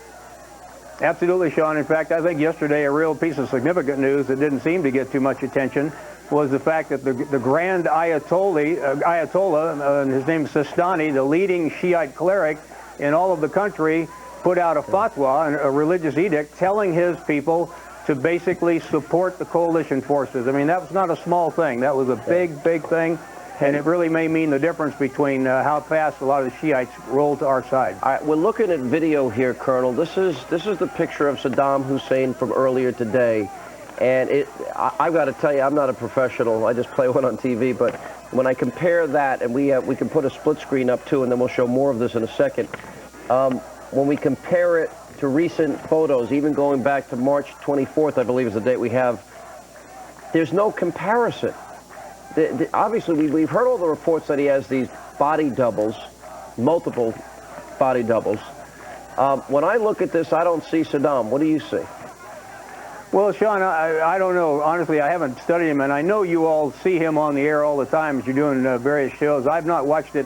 Absolutely, Sean. In fact, I think yesterday a real piece of significant news that didn't seem to get too much attention was the fact that the Grand Ayatollah, his name is Sistani, the leading Shiite cleric in all of the country, put out a fatwa, a religious edict, telling his people to basically support the coalition forces. I mean, that was not a small thing. That was a big, big thing, and it really may mean the difference between how fast a lot of the Shiites roll to our side. All right, we're looking at video here, Colonel. This is the picture of Saddam Hussein from earlier today, and I've got to tell you, I'm not a professional. I just play one on TV, but when I compare that, and we can put a split screen up too, and then we'll show more of this in a second. When we compare it to recent photos, even going back to March 24th, I believe is the date we have, there's no comparison. Obviously, we've heard all the reports that he has these body doubles, multiple body doubles. When I look at this, I don't see Saddam. What do you see? Well, Sean, I don't know. Honestly, I haven't studied him, and I know you all see him on the air all the time as you're doing various shows. I've not watched it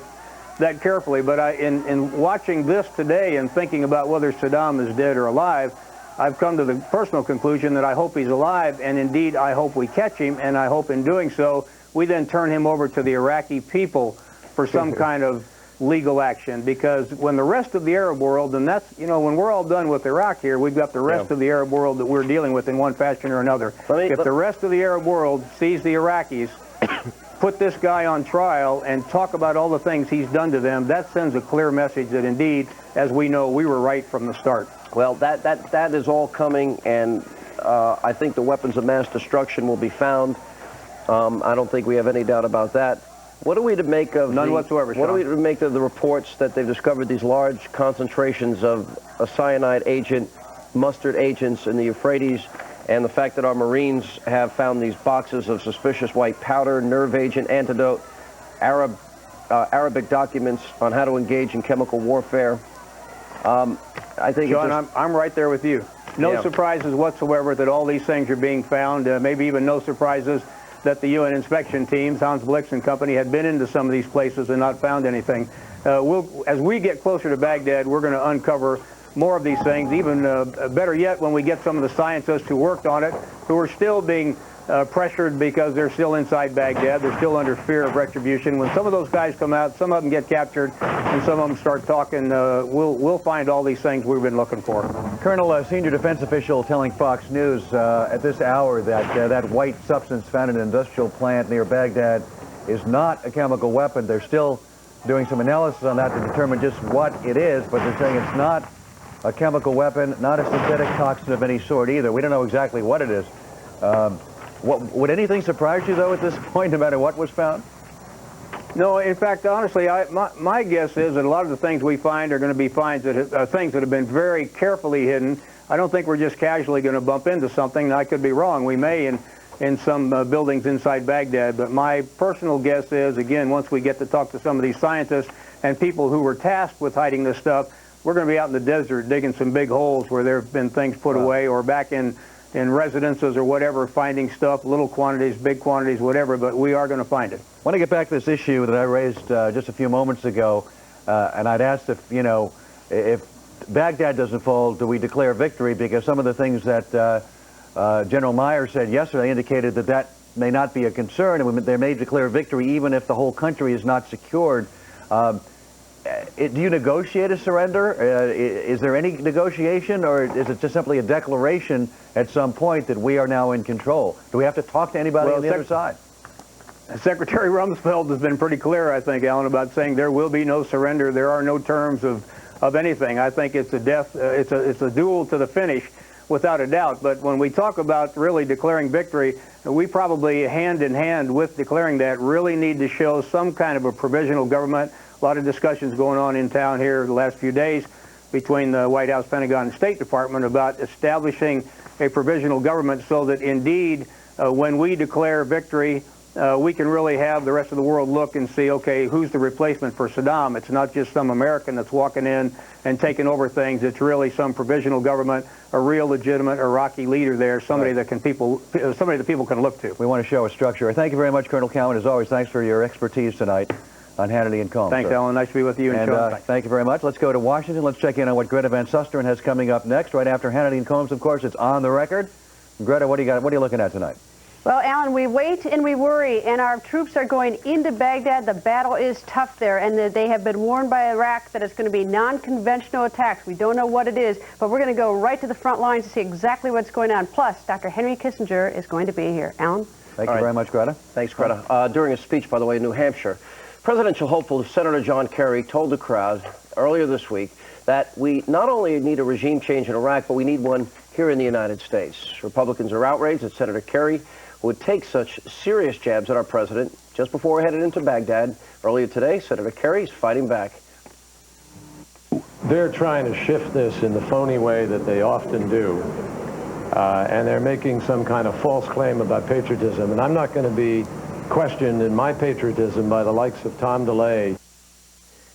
that carefully, but in watching this today and thinking about whether Saddam is dead or alive, I've come to the personal conclusion that I hope he's alive, and indeed I hope we catch him, and I hope in doing so we then turn him over to the Iraqi people for some kind of legal action, because when the rest of the Arab world, and that's, you know, when we're all done with Iraq here, we've got the rest of the Arab world that we're dealing with in one fashion or another. If the rest of the Arab world sees the Iraqis put this guy on trial and talk about all the things he's done to them, that sends a clear message that indeed, as we know, we were right from the start. Well, that is all coming, and I think the weapons of mass destruction will be found. I don't think we have any doubt about that. What are we to make of none whatsoever, Sean. What are we to make of the reports that they've discovered these large concentrations of a cyanide agent, mustard agents in the Euphrates, and the fact that our Marines have found these boxes of suspicious white powder, nerve agent, antidote, Arabic documents on how to engage in chemical warfare? I think, John, I'm right there with you. No surprises whatsoever that all these things are being found. Maybe even no surprises that the UN inspection teams, Hans Blix and company, had been into some of these places and not found anything. As we get closer to Baghdad, we're going to uncover more of these things, even better yet when we get some of the scientists who worked on it, who are still being pressured because they're still inside Baghdad. They're still under fear of retribution. When some of those guys come out, some of them get captured, and some of them start talking, we'll find all these things we've been looking for. Colonel, a senior defense official telling Fox News at this hour that that white substance found in an industrial plant near Baghdad is not a chemical weapon. They're still doing some analysis on that to determine just what it is, but they're saying it's not a chemical weapon, not a synthetic toxin of any sort either. We don't know exactly what it is. Would anything surprise you, though, at this point, no matter what was found? No, in fact, honestly, my guess is that a lot of the things we find are going to be things that have been very carefully hidden. I don't think we're just casually going to bump into something. I could be wrong. We may in some buildings inside Baghdad. But my personal guess is, again, once we get to talk to some of these scientists and people who were tasked with hiding this stuff, we're going to be out in the desert digging some big holes where there have been things put away, or back in residences or whatever, finding stuff, little quantities, big quantities, whatever, but we are going to find it. I want to get back to this issue that I raised just a few moments ago, and I'd asked if, you know, if Baghdad doesn't fall, do we declare victory? Because some of the things that General Meyer said yesterday indicated that that may not be a concern, and they may declare victory even if the whole country is not secured. Do you negotiate a surrender? Is there any negotiation, or is it just simply a declaration at some point that we are now in control? Do we have to talk to anybody on the other side? Secretary Rumsfeld has been pretty clear, I think, Alan, about saying there will be no surrender. There are no terms of anything. I think it's a death. It's a duel to the finish, without a doubt. But when we talk about really declaring victory, we probably, hand in hand with declaring that, really need to show some kind of a provisional government. A lot of discussions going on in town here the last few days between the White House, Pentagon, and State Department about establishing a provisional government so that indeed when we declare victory, we can really have the rest of the world look and see, okay, who's the replacement for Saddam? It's not just some American that's walking in and taking over things. It's really some provisional government, a real legitimate Iraqi leader there, somebody that people can look to. We want to show a structure. Thank you very much, Colonel Cowan. As always, thanks for your expertise tonight on Hannity and Colmes. Thanks, Alan. Nice to be with you. And thank you very much. Let's go to Washington. Let's check in on what Greta Van Susteren has coming up next. Right after Hannity and Colmes, of course, it's On the Record. Greta, what do you got? What are you looking at tonight? Well, Alan, we wait and we worry, and our troops are going into Baghdad. The battle is tough there, and they have been warned by Iraq that it's going to be non-conventional attacks. We don't know what it is, but we're going to go right to the front lines to see exactly what's going on. Plus, Dr. Henry Kissinger is going to be here. Alan? Thank you very much, Greta. Thanks, Greta. During a speech, by the way, in New Hampshire, presidential hopeful Senator John Kerry told the crowd earlier this week that we not only need a regime change in Iraq, but we need one here in the United States. Republicans are outraged that Senator Kerry would take such serious jabs at our president just before we're headed into Baghdad. Earlier today, Senator Kerry is fighting back. They're trying to shift this in the phony way that they often do, and they're making some kind of false claim about patriotism, and I'm not going to be questioned in my patriotism by the likes of Tom DeLay.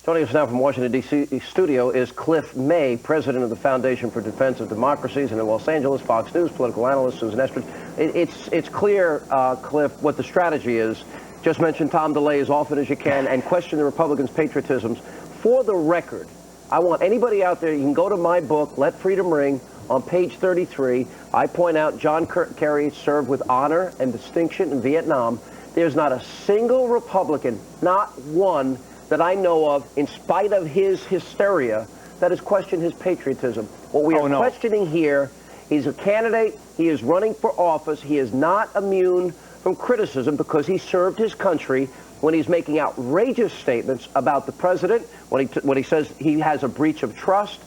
Joining us now from Washington, D.C. studio is Cliff May, president of the Foundation for Defense of Democracies, and in Los Angeles, Fox News political analyst Susan Estridge. It's clear, Cliff, what the strategy is. Just mention Tom DeLay as often as you can and question the Republicans' patriotisms. For the record, I want anybody out there, you can go to my book, Let Freedom Ring, on page 33. I point out John Kerry served with honor and distinction in Vietnam. There's not a single Republican, not one, that I know of, in spite of his hysteria, that has questioned his patriotism. What we are questioning here, he's a candidate, he is running for office, he is not immune from criticism because he served his country when he's making outrageous statements about the president, when he says he has a breach of trust,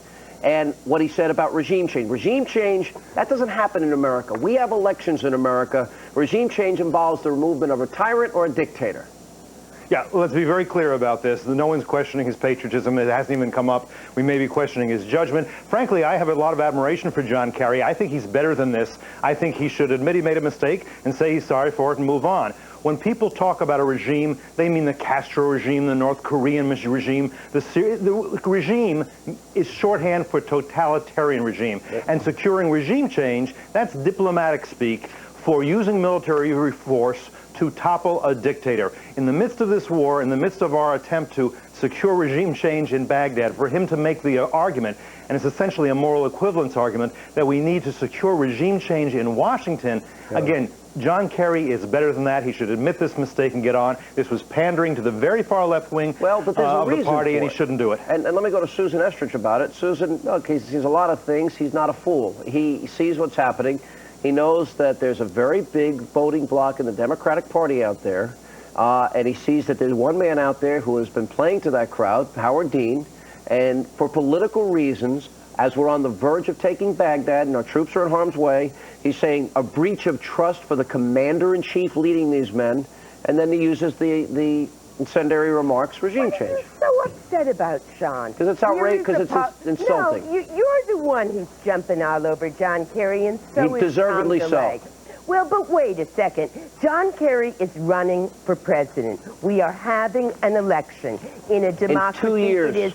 and what he said about regime change. Regime change, that doesn't happen in America. We have elections in America. Regime change involves the removal of a tyrant or a dictator. Yeah, let's be very clear about this. No one's questioning his patriotism. It hasn't even come up. We may be questioning his judgment. Frankly, I have a lot of admiration for John Kerry. I think he's better than this. I think he should admit he made a mistake and say he's sorry for it and move on. When people talk about a regime, they mean the Castro regime, the North Korean regime. The regime is shorthand for totalitarian regime. And securing regime change, that's diplomatic speak for using military force to topple a dictator. In the midst of this war, in the midst of our attempt to secure regime change in Baghdad, for him to make the argument, and it's essentially a moral equivalence argument, that we need to secure regime change in Washington, again, John Kerry is better than that. He should admit this mistake and get on. This was pandering to the very far left wing of the party, and he shouldn't do it. And let me go to Susan Estridge about it. Susan, look, he sees a lot of things. He's not a fool. He sees what's happening. He knows that there's a very big voting bloc in the Democratic Party out there, and he sees that there's one man out there who has been playing to that crowd, Howard Dean, and for political reasons, as we're on the verge of taking Baghdad and our troops are in harm's way, he's saying a breach of trust for the commander-in-chief leading these men, and then he uses the incendiary remarks, regime change. What are you so upset about, Sean? Because it's outrageous, because it's insulting. No, you're the one who's jumping all over John Kerry, and so is deservedly Tom so. DeLay. Well, but wait a second. John Kerry is running for president. We are having an election in a democracy. In 2 years. It is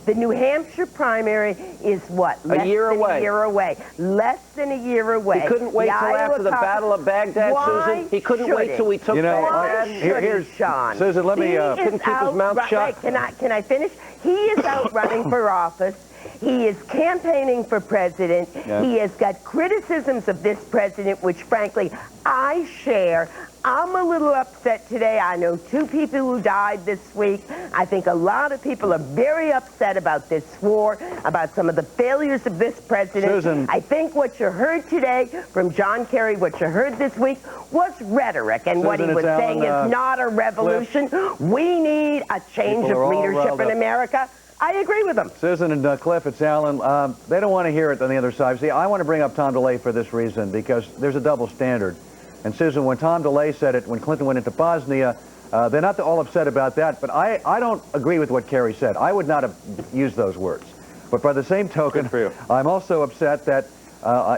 the New Hampshire primary is what? A year away. A year away. Less than a year away. He couldn't wait till after the Battle of Baghdad, Susan. He couldn't wait till we took Baghdad. Here's Sean. Susan, let me couldn't keep his mouth shut. Wait, can I finish? He is out running for office. He is campaigning for president. Yeah. He has got criticisms of this president, which frankly I share. I'm a little upset today. I know 2 people who died this week. I think a lot of people are very upset about this war, about some of the failures of this president. Susan. I think what you heard today from John Kerry, what you heard this week, was rhetoric. And Susan, what he was saying Alan, is not a revolution. We need a change People of are all leadership riled in up. America. I agree with them. Susan and Cliff, it's Alan. They don't want to hear it on the other side. See, I want to bring up Tom DeLay for this reason, because there's a double standard. And Susan, when Tom DeLay said it, when Clinton went into Bosnia, they're not all upset about that, but I don't agree with what Kerry said. I would not have used those words. But by the same token, I'm also upset that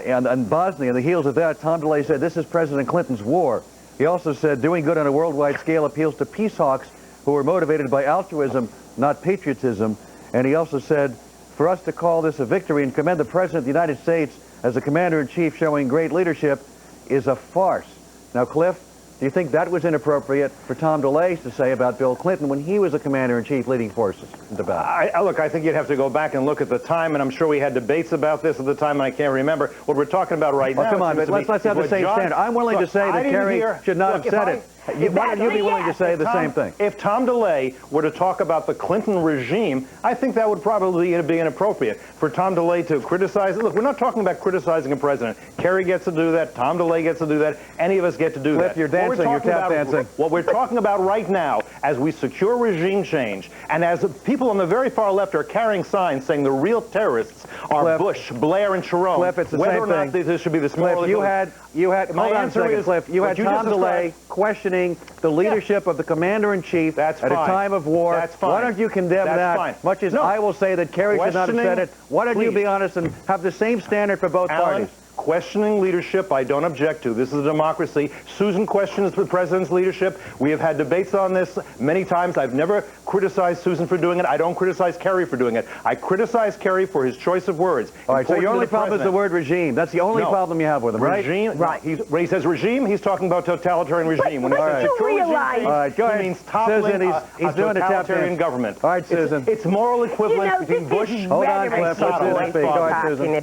in Bosnia, on the heels of that, Tom DeLay said, this is President Clinton's war. He also said, doing good on a worldwide scale appeals to peace hawks who are motivated by altruism, not patriotism. And he also said, for us to call this a victory and commend the President of the United States as a commander-in-chief showing great leadership is a farce. Now, Cliff, do you think that was inappropriate for Tom DeLay to say about Bill Clinton when he was a commander-in-chief leading forces in the battle? Look, I think you'd have to go back and look at the time, and I'm sure we had debates about this at the time, and I can't remember. What we're talking about right now... Come on, but let's have the same standard. I'm willing to say that Kerry should not have said it. Why don't you be willing to say the same thing? If Tom DeLay were to talk about the Clinton regime, I think that would probably be inappropriate. For Tom DeLay to criticize... Look, we're not talking about criticizing a president. Kerry gets to do that. Tom DeLay gets to do that. Any of us get to do that. Cliff, you're dancing. You're tap dancing. What we're talking about right now, as we secure regime change, and as people on the very far left are carrying signs saying the real terrorists are Cliff, Bush, Blair, and Sharon, Cliff, it's the whether same or not thing. this should be this Cliff, moral... you had My hold on a answer second, is, Cliff. You had Tom DeLay questioning the leadership of the commander-in-chief at a time of war. That's fine. Why don't you condemn that? Much as I will say that Kerry should not have said it. Why don't you be honest and have the same standard for both parties? Questioning leadership, I don't object to. This is a democracy. Susan questions the president's leadership. We have had debates on this many times. I've never criticized Susan for doing it. I don't criticize Kerry for doing it. I criticize Kerry for his choice of words. All right, so your only problem is the word regime. That's the only problem you have with him, right? Regime, right. When he says regime, he's talking about totalitarian regime. When he says realize? All right, go ahead. He means toppling he's doing a totalitarian government. All right, Susan. It's moral equivalent between Bush... Hold on, Cliff.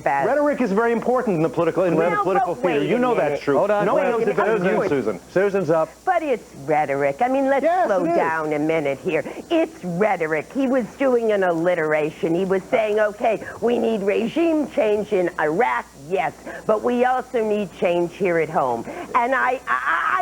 Rhetoric is very important in the political theater. You know that's true. Hold on, no one knows it better than you, Susan. Susan's up. But it's rhetoric. I mean, let's slow down a minute here. It's rhetoric. He was doing an alliteration. He was saying, okay, we need regime change in Iraq, yes, but we also need change here at home. And I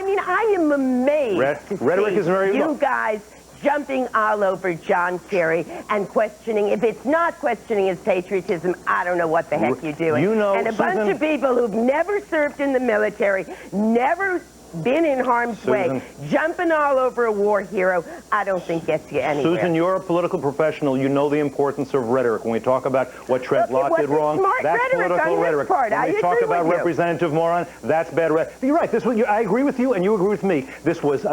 mean, I am amazed to rhetoric see is very you guys jumping all over John Kerry and questioning. If it's not questioning his patriotism, I don't know what the heck you're doing. You know, and a bunch of people who've never served in the military, never been in harm's way, jumping all over a war hero, I don't think gets you anywhere. Susan, you're a political professional. You know the importance of rhetoric. When we talk about what Trent Lott did wrong, that's political rhetoric. When we talk about Representative Moran, that's bad rhetoric. You're right. I agree with you, and you agree with me. This was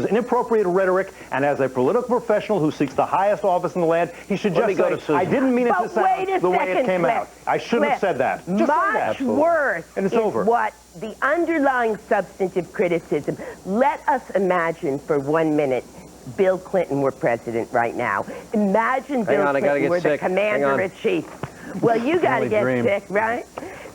inappropriate rhetoric, and as a political professional who seeks the highest office in the land, he should just say, I didn't mean it to sound the way it came out. I shouldn't have said that. Just much worse is what the underlying substantive criticism. Let us imagine for 1 minute Bill Clinton were president right now. Imagine Bill Clinton were the commander-in-chief. Well, you got to get sick, right?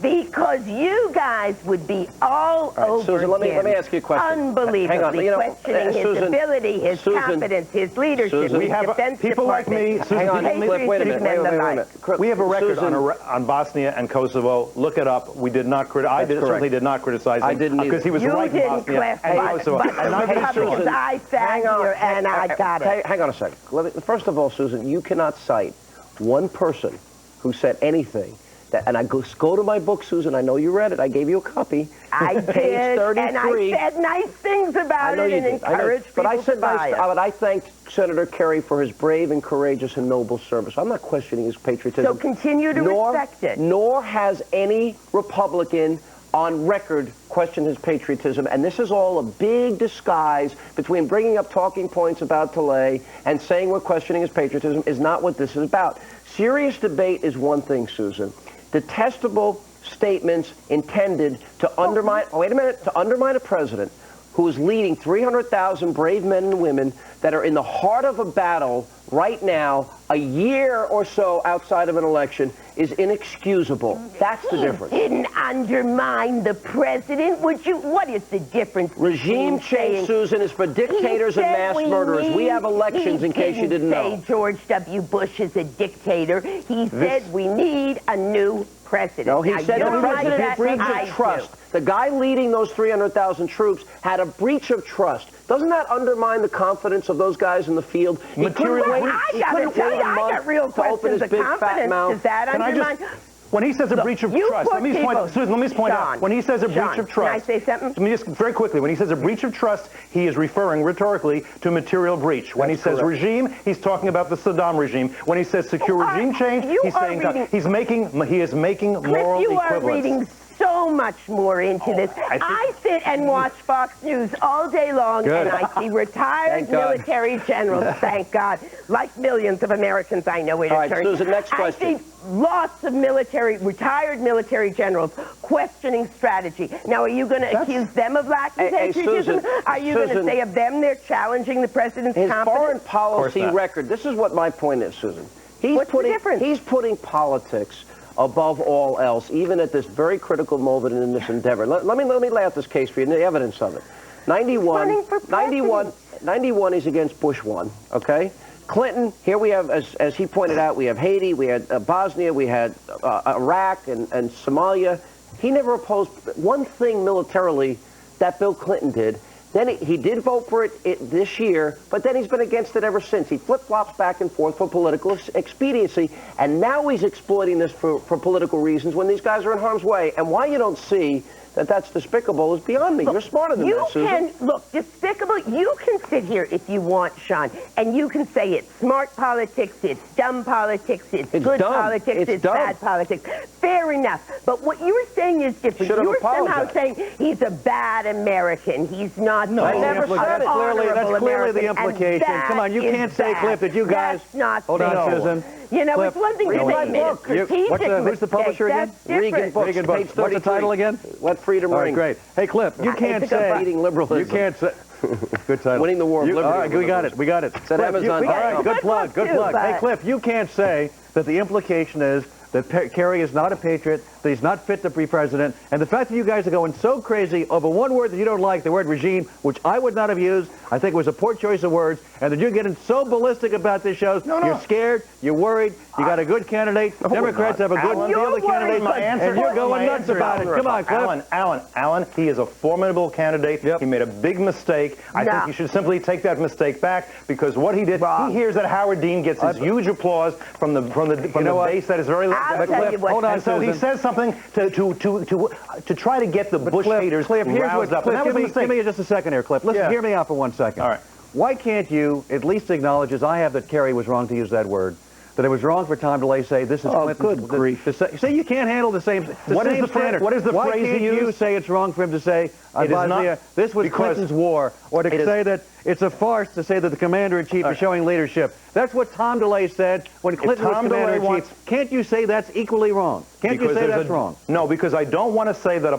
Because you guys would be all over Susan, let me ask you a question. Unbelievably questioning his ability, his competence, his leadership, we have people like me. Hang on, wait a minute. We have a record on Bosnia and Kosovo. Look it up. We did not criticize. I certainly did not criticize him because he was right in Bosnia and Kosovo. I sat here and I got it. Hang on a second. First of all, Susan, you cannot cite one person who said anything And I go to my book, Susan. I know you read it. I gave you a copy. I Page did, 33. and I said nice things about it and encouraged people to buy it. But I thanked Senator Kerry for his brave and courageous and noble service. I'm not questioning his patriotism. So continue to respect it. Nor has any Republican on record questioned his patriotism, and this is all a big disguise between bringing up talking points about Delay and saying we're questioning his patriotism is not what this is about. Serious debate is one thing, Susan. Detestable statements intended to undermine, to undermine a president who is leading 300,000 brave men and women that are in the heart of a battle right now, a year or so outside of an election, is inexcusable. That's the difference. Didn't undermine the president. What is the difference? Regime change, Susan, is for dictators and mass murderers. We have elections, in case you didn't know. He didn't say George W. Bush is a dictator. He said we need a new president. No, he said the president had a breach of trust. The guy leading those 300,000 troops had a breach of trust. Doesn't that undermine the confidence of those guys in the field? He couldn't wait a month to open his big fat mouth. Does that undermine? When he says a breach of trust, let me point out, Susan, let me point out. When he says a breach of trust, can I say something? Let me just very quickly. When he says a breach of trust, he is referring rhetorically to material breach. When he says regime, he's talking about the Saddam regime. When he says secure regime change, he's saying he is making moral you equivalence. Are reading so much more into this. I sit and watch Fox News all day long, and I see retired military generals, thank God, like millions of Americans I know it All right, Susan, next question. I see lots of retired military generals questioning strategy. Now, are you going to accuse them of lacking patriotism? Are you going to say of them they're challenging the president's his competence? foreign policy record, this is what my point is, Susan. What's the difference? He's putting politics above all else, even at this very critical moment in this endeavor. Let me lay out this case for you, and the evidence of it. 91, he's against Bush 1, okay? Clinton, here we have, as he pointed out, we have Haiti, we had Bosnia, we had Iraq and Somalia. He never opposed one thing militarily that Bill Clinton did. Then he did vote for it this year, but then he's been against it ever since. He flip-flops back and forth for political expediency, and now he's exploiting this for political reasons when these guys are in harm's way. And why you don't see that that's despicable is beyond me. You're smarter than that, Susan. Look, despicable, you can sit here if you want, Sean, and you can say it's smart politics, it's dumb politics, it's good politics, it's bad politics. Fair enough. But what you were saying is different. You were somehow saying he's a bad American. He's not. No, I never said it. That's clearly the implication. Come on, you can't say, Cliff, that you guys... Hold on, Susan. You know, it's one thing to admit strategic who's the publisher again? Regan Books. What's the title again? Let Freedom Ring. All right, great. Hey, Cliff, you can't say... liberalism. You can't say... Good title. Winning the War of Liberty. All right, we got it. It's at Amazon. All right, good plug. Hey, Cliff, you can't say that the implication is that Kerry is not a patriot, that he's not fit to be president, and the fact that you guys are going so crazy over one word that you don't like, the word regime, which I would not have used, I think it was a poor choice of words, and that you're getting so ballistic about this show, you're scared, you're worried, you got a good candidate, Democrats have a good other candidate, and you're going nuts about it. Come on, Cliff. Alan, he is a formidable candidate. He made a big mistake. I think he should simply take that mistake back, because what he did, he hears that Howard Dean gets his huge applause from the base that is very hold on, and so he says something to try to get the Bush haters roused up. Give me just a second here, Cliff. Listen, hear me out for 1 second. All right. Why can't you at least acknowledge, as I have, that Kerry was wrong to use that word, that it was wrong for Tom DeLay to say this is Clinton's... good grief. Say you can't handle the same standard. What is the Why phrase can't he used? you say it's wrong for him to say, this was Clinton's war, or to say that it's a farce to say that the commander-in-chief is showing leadership? That's what Tom DeLay said when Clinton was commander-in-chief. Can't you say that's equally wrong? Can't you say that's wrong? No, because I don't want to say that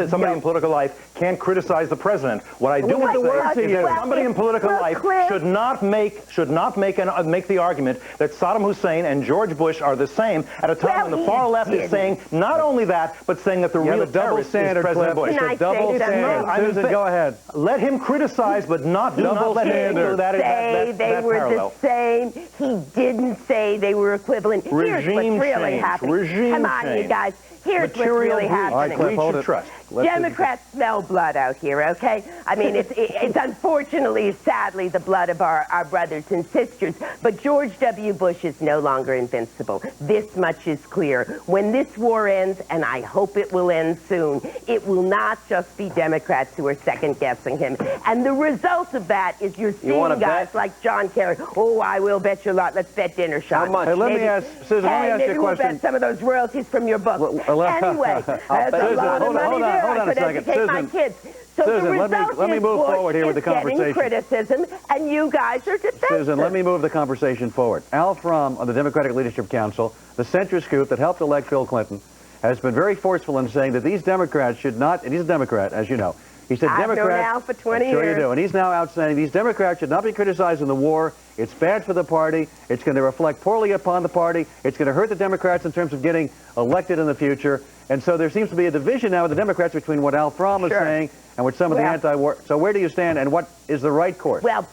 somebody in political life can't criticize the president. What I do want to say is that somebody in political life should not make the argument that Saddam Hussein and George Bush are the same at a time when the far left is saying not only that, but saying that the real terrorist is President Bush. It's a double standard. Susan, go ahead. Let him criticize, but not let him do that. Say they were the same. He didn't say they were equivalent. Here's what's really happening. Come on, you guys. Here's what's really happening. All right, Cliff, hold it. Democrats smell blood out here, okay? I mean, it's unfortunately, sadly, the blood of our brothers and sisters, but George W. Bush is no longer invincible. This much is clear. When this war ends, and I hope it will end soon, it will not just be Democrats who are second-guessing him. And the result of that is you're seeing guys like John Kerry. Oh, I will bet you a lot. Let's bet dinner, Sean. How much? Hey, let me ask, Susan, let me ask you a question. Maybe we'll bet some of those royalties from your book. Anyway, that's a lot of money there. Hold on a second. Educate my kids. So Susan, let me move forward here with the conversation. Criticism, and you guys are defensive. Susan, let me move the conversation forward. Al Fromm of the Democratic Leadership Council, the centrist group that helped elect Bill Clinton, has been very forceful in saying that these Democrats should not, and he's a Democrat, as you know. He said I've known Al for 20 years. Sure you do. And he's now out saying these Democrats should not be criticizing the war. It's bad for the party. It's going to reflect poorly upon the party. It's going to hurt the Democrats in terms of getting elected in the future. And so there seems to be a division now with the Democrats between what Al Fromm is saying and what some of the anti-war. So where do you stand, and what is the right course? Well,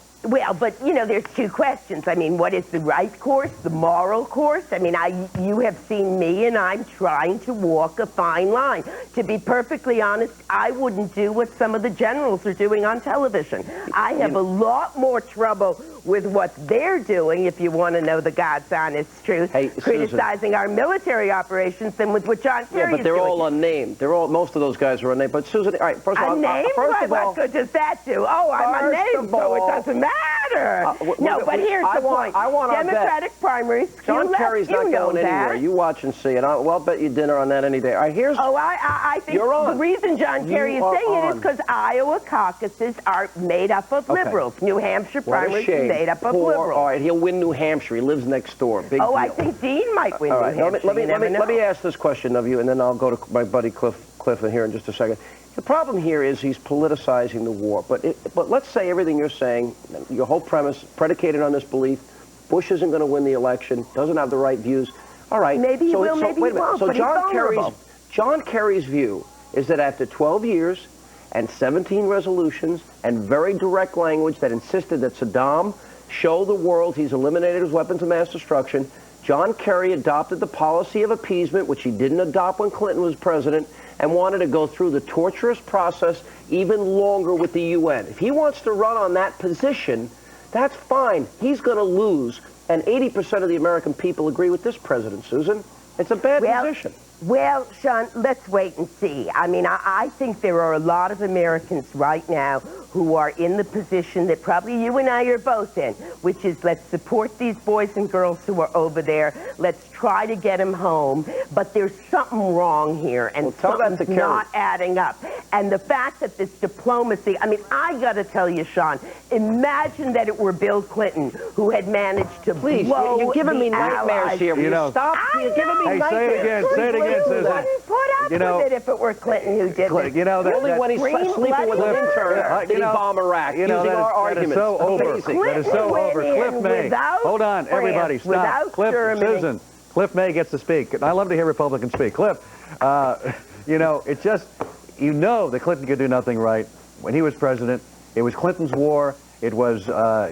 but, you know, there's two questions. I mean, what is the right course, the moral course? I mean, you have seen me, and I'm trying to walk a fine line. To be perfectly honest, I wouldn't do what some of the generals are doing on television. I have a lot more trouble with what they're doing, if you want to know the God's honest truth, criticizing our military operations than with what John Kerry is doing. Yeah, but they're all unnamed. Most of those guys are unnamed. But Susan, all right, first of all, unnamed? What good does that do? Oh, I'm unnamed, so it doesn't matter. No, but here's the point. Democratic primaries. John Kerry's not going anywhere. You watch and see, and I'll bet you dinner on that any day. All right, here's. Oh, I think the reason John Kerry is saying it is because Iowa caucuses are made up of liberals. New Hampshire primaries are made up of liberals. All right, he'll win New Hampshire. He lives next door. Big deal. I think Dean might win New Hampshire. Let me ask this question of you, and then I'll go to my buddy Cliff in here in just a second. The problem here is he's politicizing the war. But let's say everything you're saying, your whole premise, predicated on this belief, Bush isn't going to win the election, doesn't have the right views. All right. Maybe he will, maybe he won't, but John Kerry's view is that after 12 years and 17 resolutions and very direct language that insisted that Saddam show the world he's eliminated his weapons of mass destruction, John Kerry adopted the policy of appeasement, which he didn't adopt when Clinton was president, and wanted to go through the torturous process even longer with the UN. If he wants to run on that position, that's fine. He's going to lose. And 80% of the American people agree with this president, Susan. It's a bad position. Well, Sean, let's wait and see. I mean, I think there are a lot of Americans right now who are in the position that probably you and I are both in, which is let's support these boys and girls who are over there. Let's try to get them home. But there's something wrong here, and something's not adding up. And the fact that this diplomacy, I mean, I got to tell you, Sean, imagine that it were Bill Clinton who had managed to blow you're giving me nightmares allies. here. You know, stop. You're giving me nightmares. Say it again, Susan. Wouldn't put up with it if it were Clinton who did this. You know, only when he's sleeping with an intern did he bomb Iraq using our arguments. That is so over. That is so over. Cliff May. Hold on, everybody, stop. Cliff, Susan. Cliff May gets to speak. I love to hear Republicans speak. Cliff, you know, it's just, you know that Clinton could do nothing right. When he was president, it was Clinton's war. It was,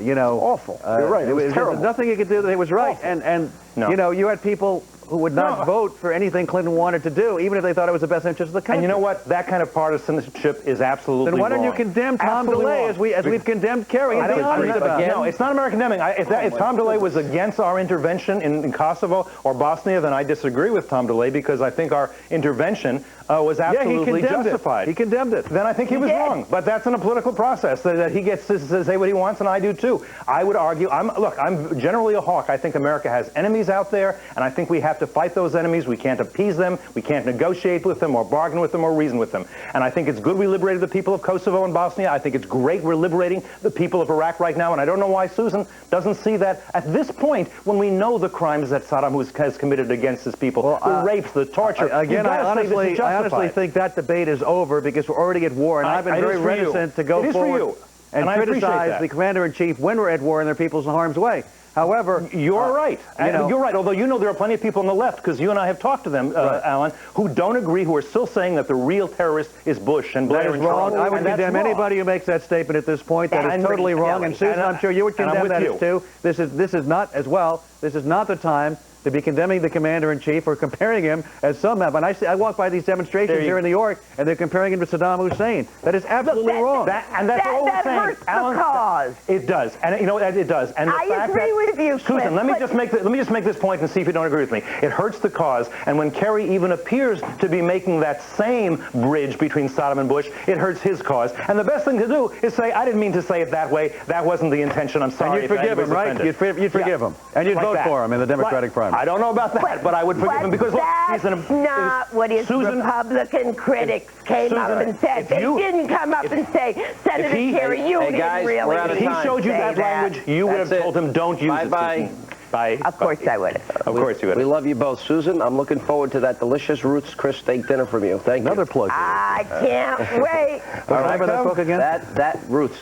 you know... awful. You're right. It was terrible. There was nothing he could do that he was right. Awful. And you know, you had people who would not vote for anything Clinton wanted to do, even if they thought it was the best interest of the country. And you know what? That kind of partisanship is absolutely wrong. Then why don't you condemn Tom DeLay as we've condemned Kerry? No, it's not American condemning. If Tom DeLay was against our intervention in Kosovo or Bosnia, then I disagree with Tom DeLay because I think our intervention was absolutely justified. He condemned it. Then I think he was wrong. But that's in a political process that he gets to say what he wants, and I do too. I would argue, I'm generally a hawk. I think America has enemies out there, and I think we have to fight those enemies. We can't appease them. We can't negotiate with them or bargain with them or reason with them. And I think it's good we liberated the people of Kosovo and Bosnia. I think it's great we're liberating the people of Iraq right now, and I don't know why Susan doesn't see that at this point when we know the crimes that Saddam has committed against his people, the rapes, the torture. Again, I honestly think that debate is over because we're already at war, and I've been very reticent to go forward and criticize the commander-in-chief when we're at war and their people's in harm's way. However, you're right. You're right. Although you know there are plenty of people on the left, because you and I have talked to them, Alan, who don't agree, who are still saying that the real terrorist is Bush and Blair and Trump. I would condemn anybody who makes that statement at this point. That is totally wrong. And Susan, I'm sure you would condemn that too. This is not as well. This is not the time to be condemning the commander-in-chief or comparing him, as some have. And I walk by these demonstrations here in New York, and they're comparing him to Saddam Hussein. That is absolutely wrong. That hurts the cause. It does, and you know it does. And I agree with you, Susan. Let me just make this point and see if you don't agree with me. It hurts the cause, and when Kerry even appears to be making that same bridge between Saddam and Bush, it hurts his cause. And the best thing to do is say, I didn't mean to say it that way. That wasn't the intention. I'm sorry. And you'd forgive him, right? You'd forgive him. And you'd vote for him in the Democratic primary. I don't know about that, but I would forgive him because that's not what his Republican critics came up and said. They didn't come up and say, Senator Kerry, you didn't really. If he showed you that language, you would have told him, don't use it. Bye-bye. Bye. Of course I would. Of course you would. We love you both. Susan, I'm looking forward to that delicious Ruth's Chris steak dinner from you. Thank you. Another plug. I can't wait. Remember that book again? That Ruth's.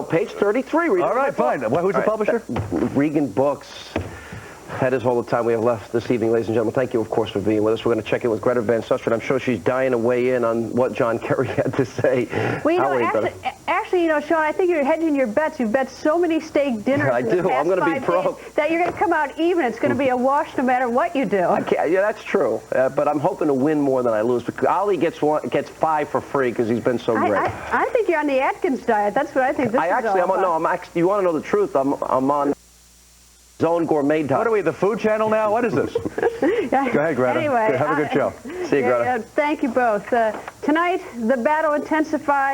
Page 33. All right, fine. Who's the publisher? Regan Books. That is all the time we have left this evening, ladies and gentlemen. Thank you, of course, for being with us. We're going to check in with Greta Van Susteren. I'm sure she's dying to weigh in on what John Kerry had to say. Well, actually, Sean, I think you're hedging your bets. You've bet so many steak dinners I in do. the past I'm going to be 5 broke. days that you're going to come out even. It's going to be a wash no matter what you do. Yeah, that's true. But I'm hoping to win more than I lose. Because Ali gets 5 for free because he's been so great. I think you're on the Atkins diet. That's what I think this is all about. You want to know the truth? I'm on Zone Gourmet diet. What are we, the Food Channel now? What is this? Go ahead, Greta. Anyway, have a good show. See you, Greta. Thank you both. Tonight, the battle intensifies.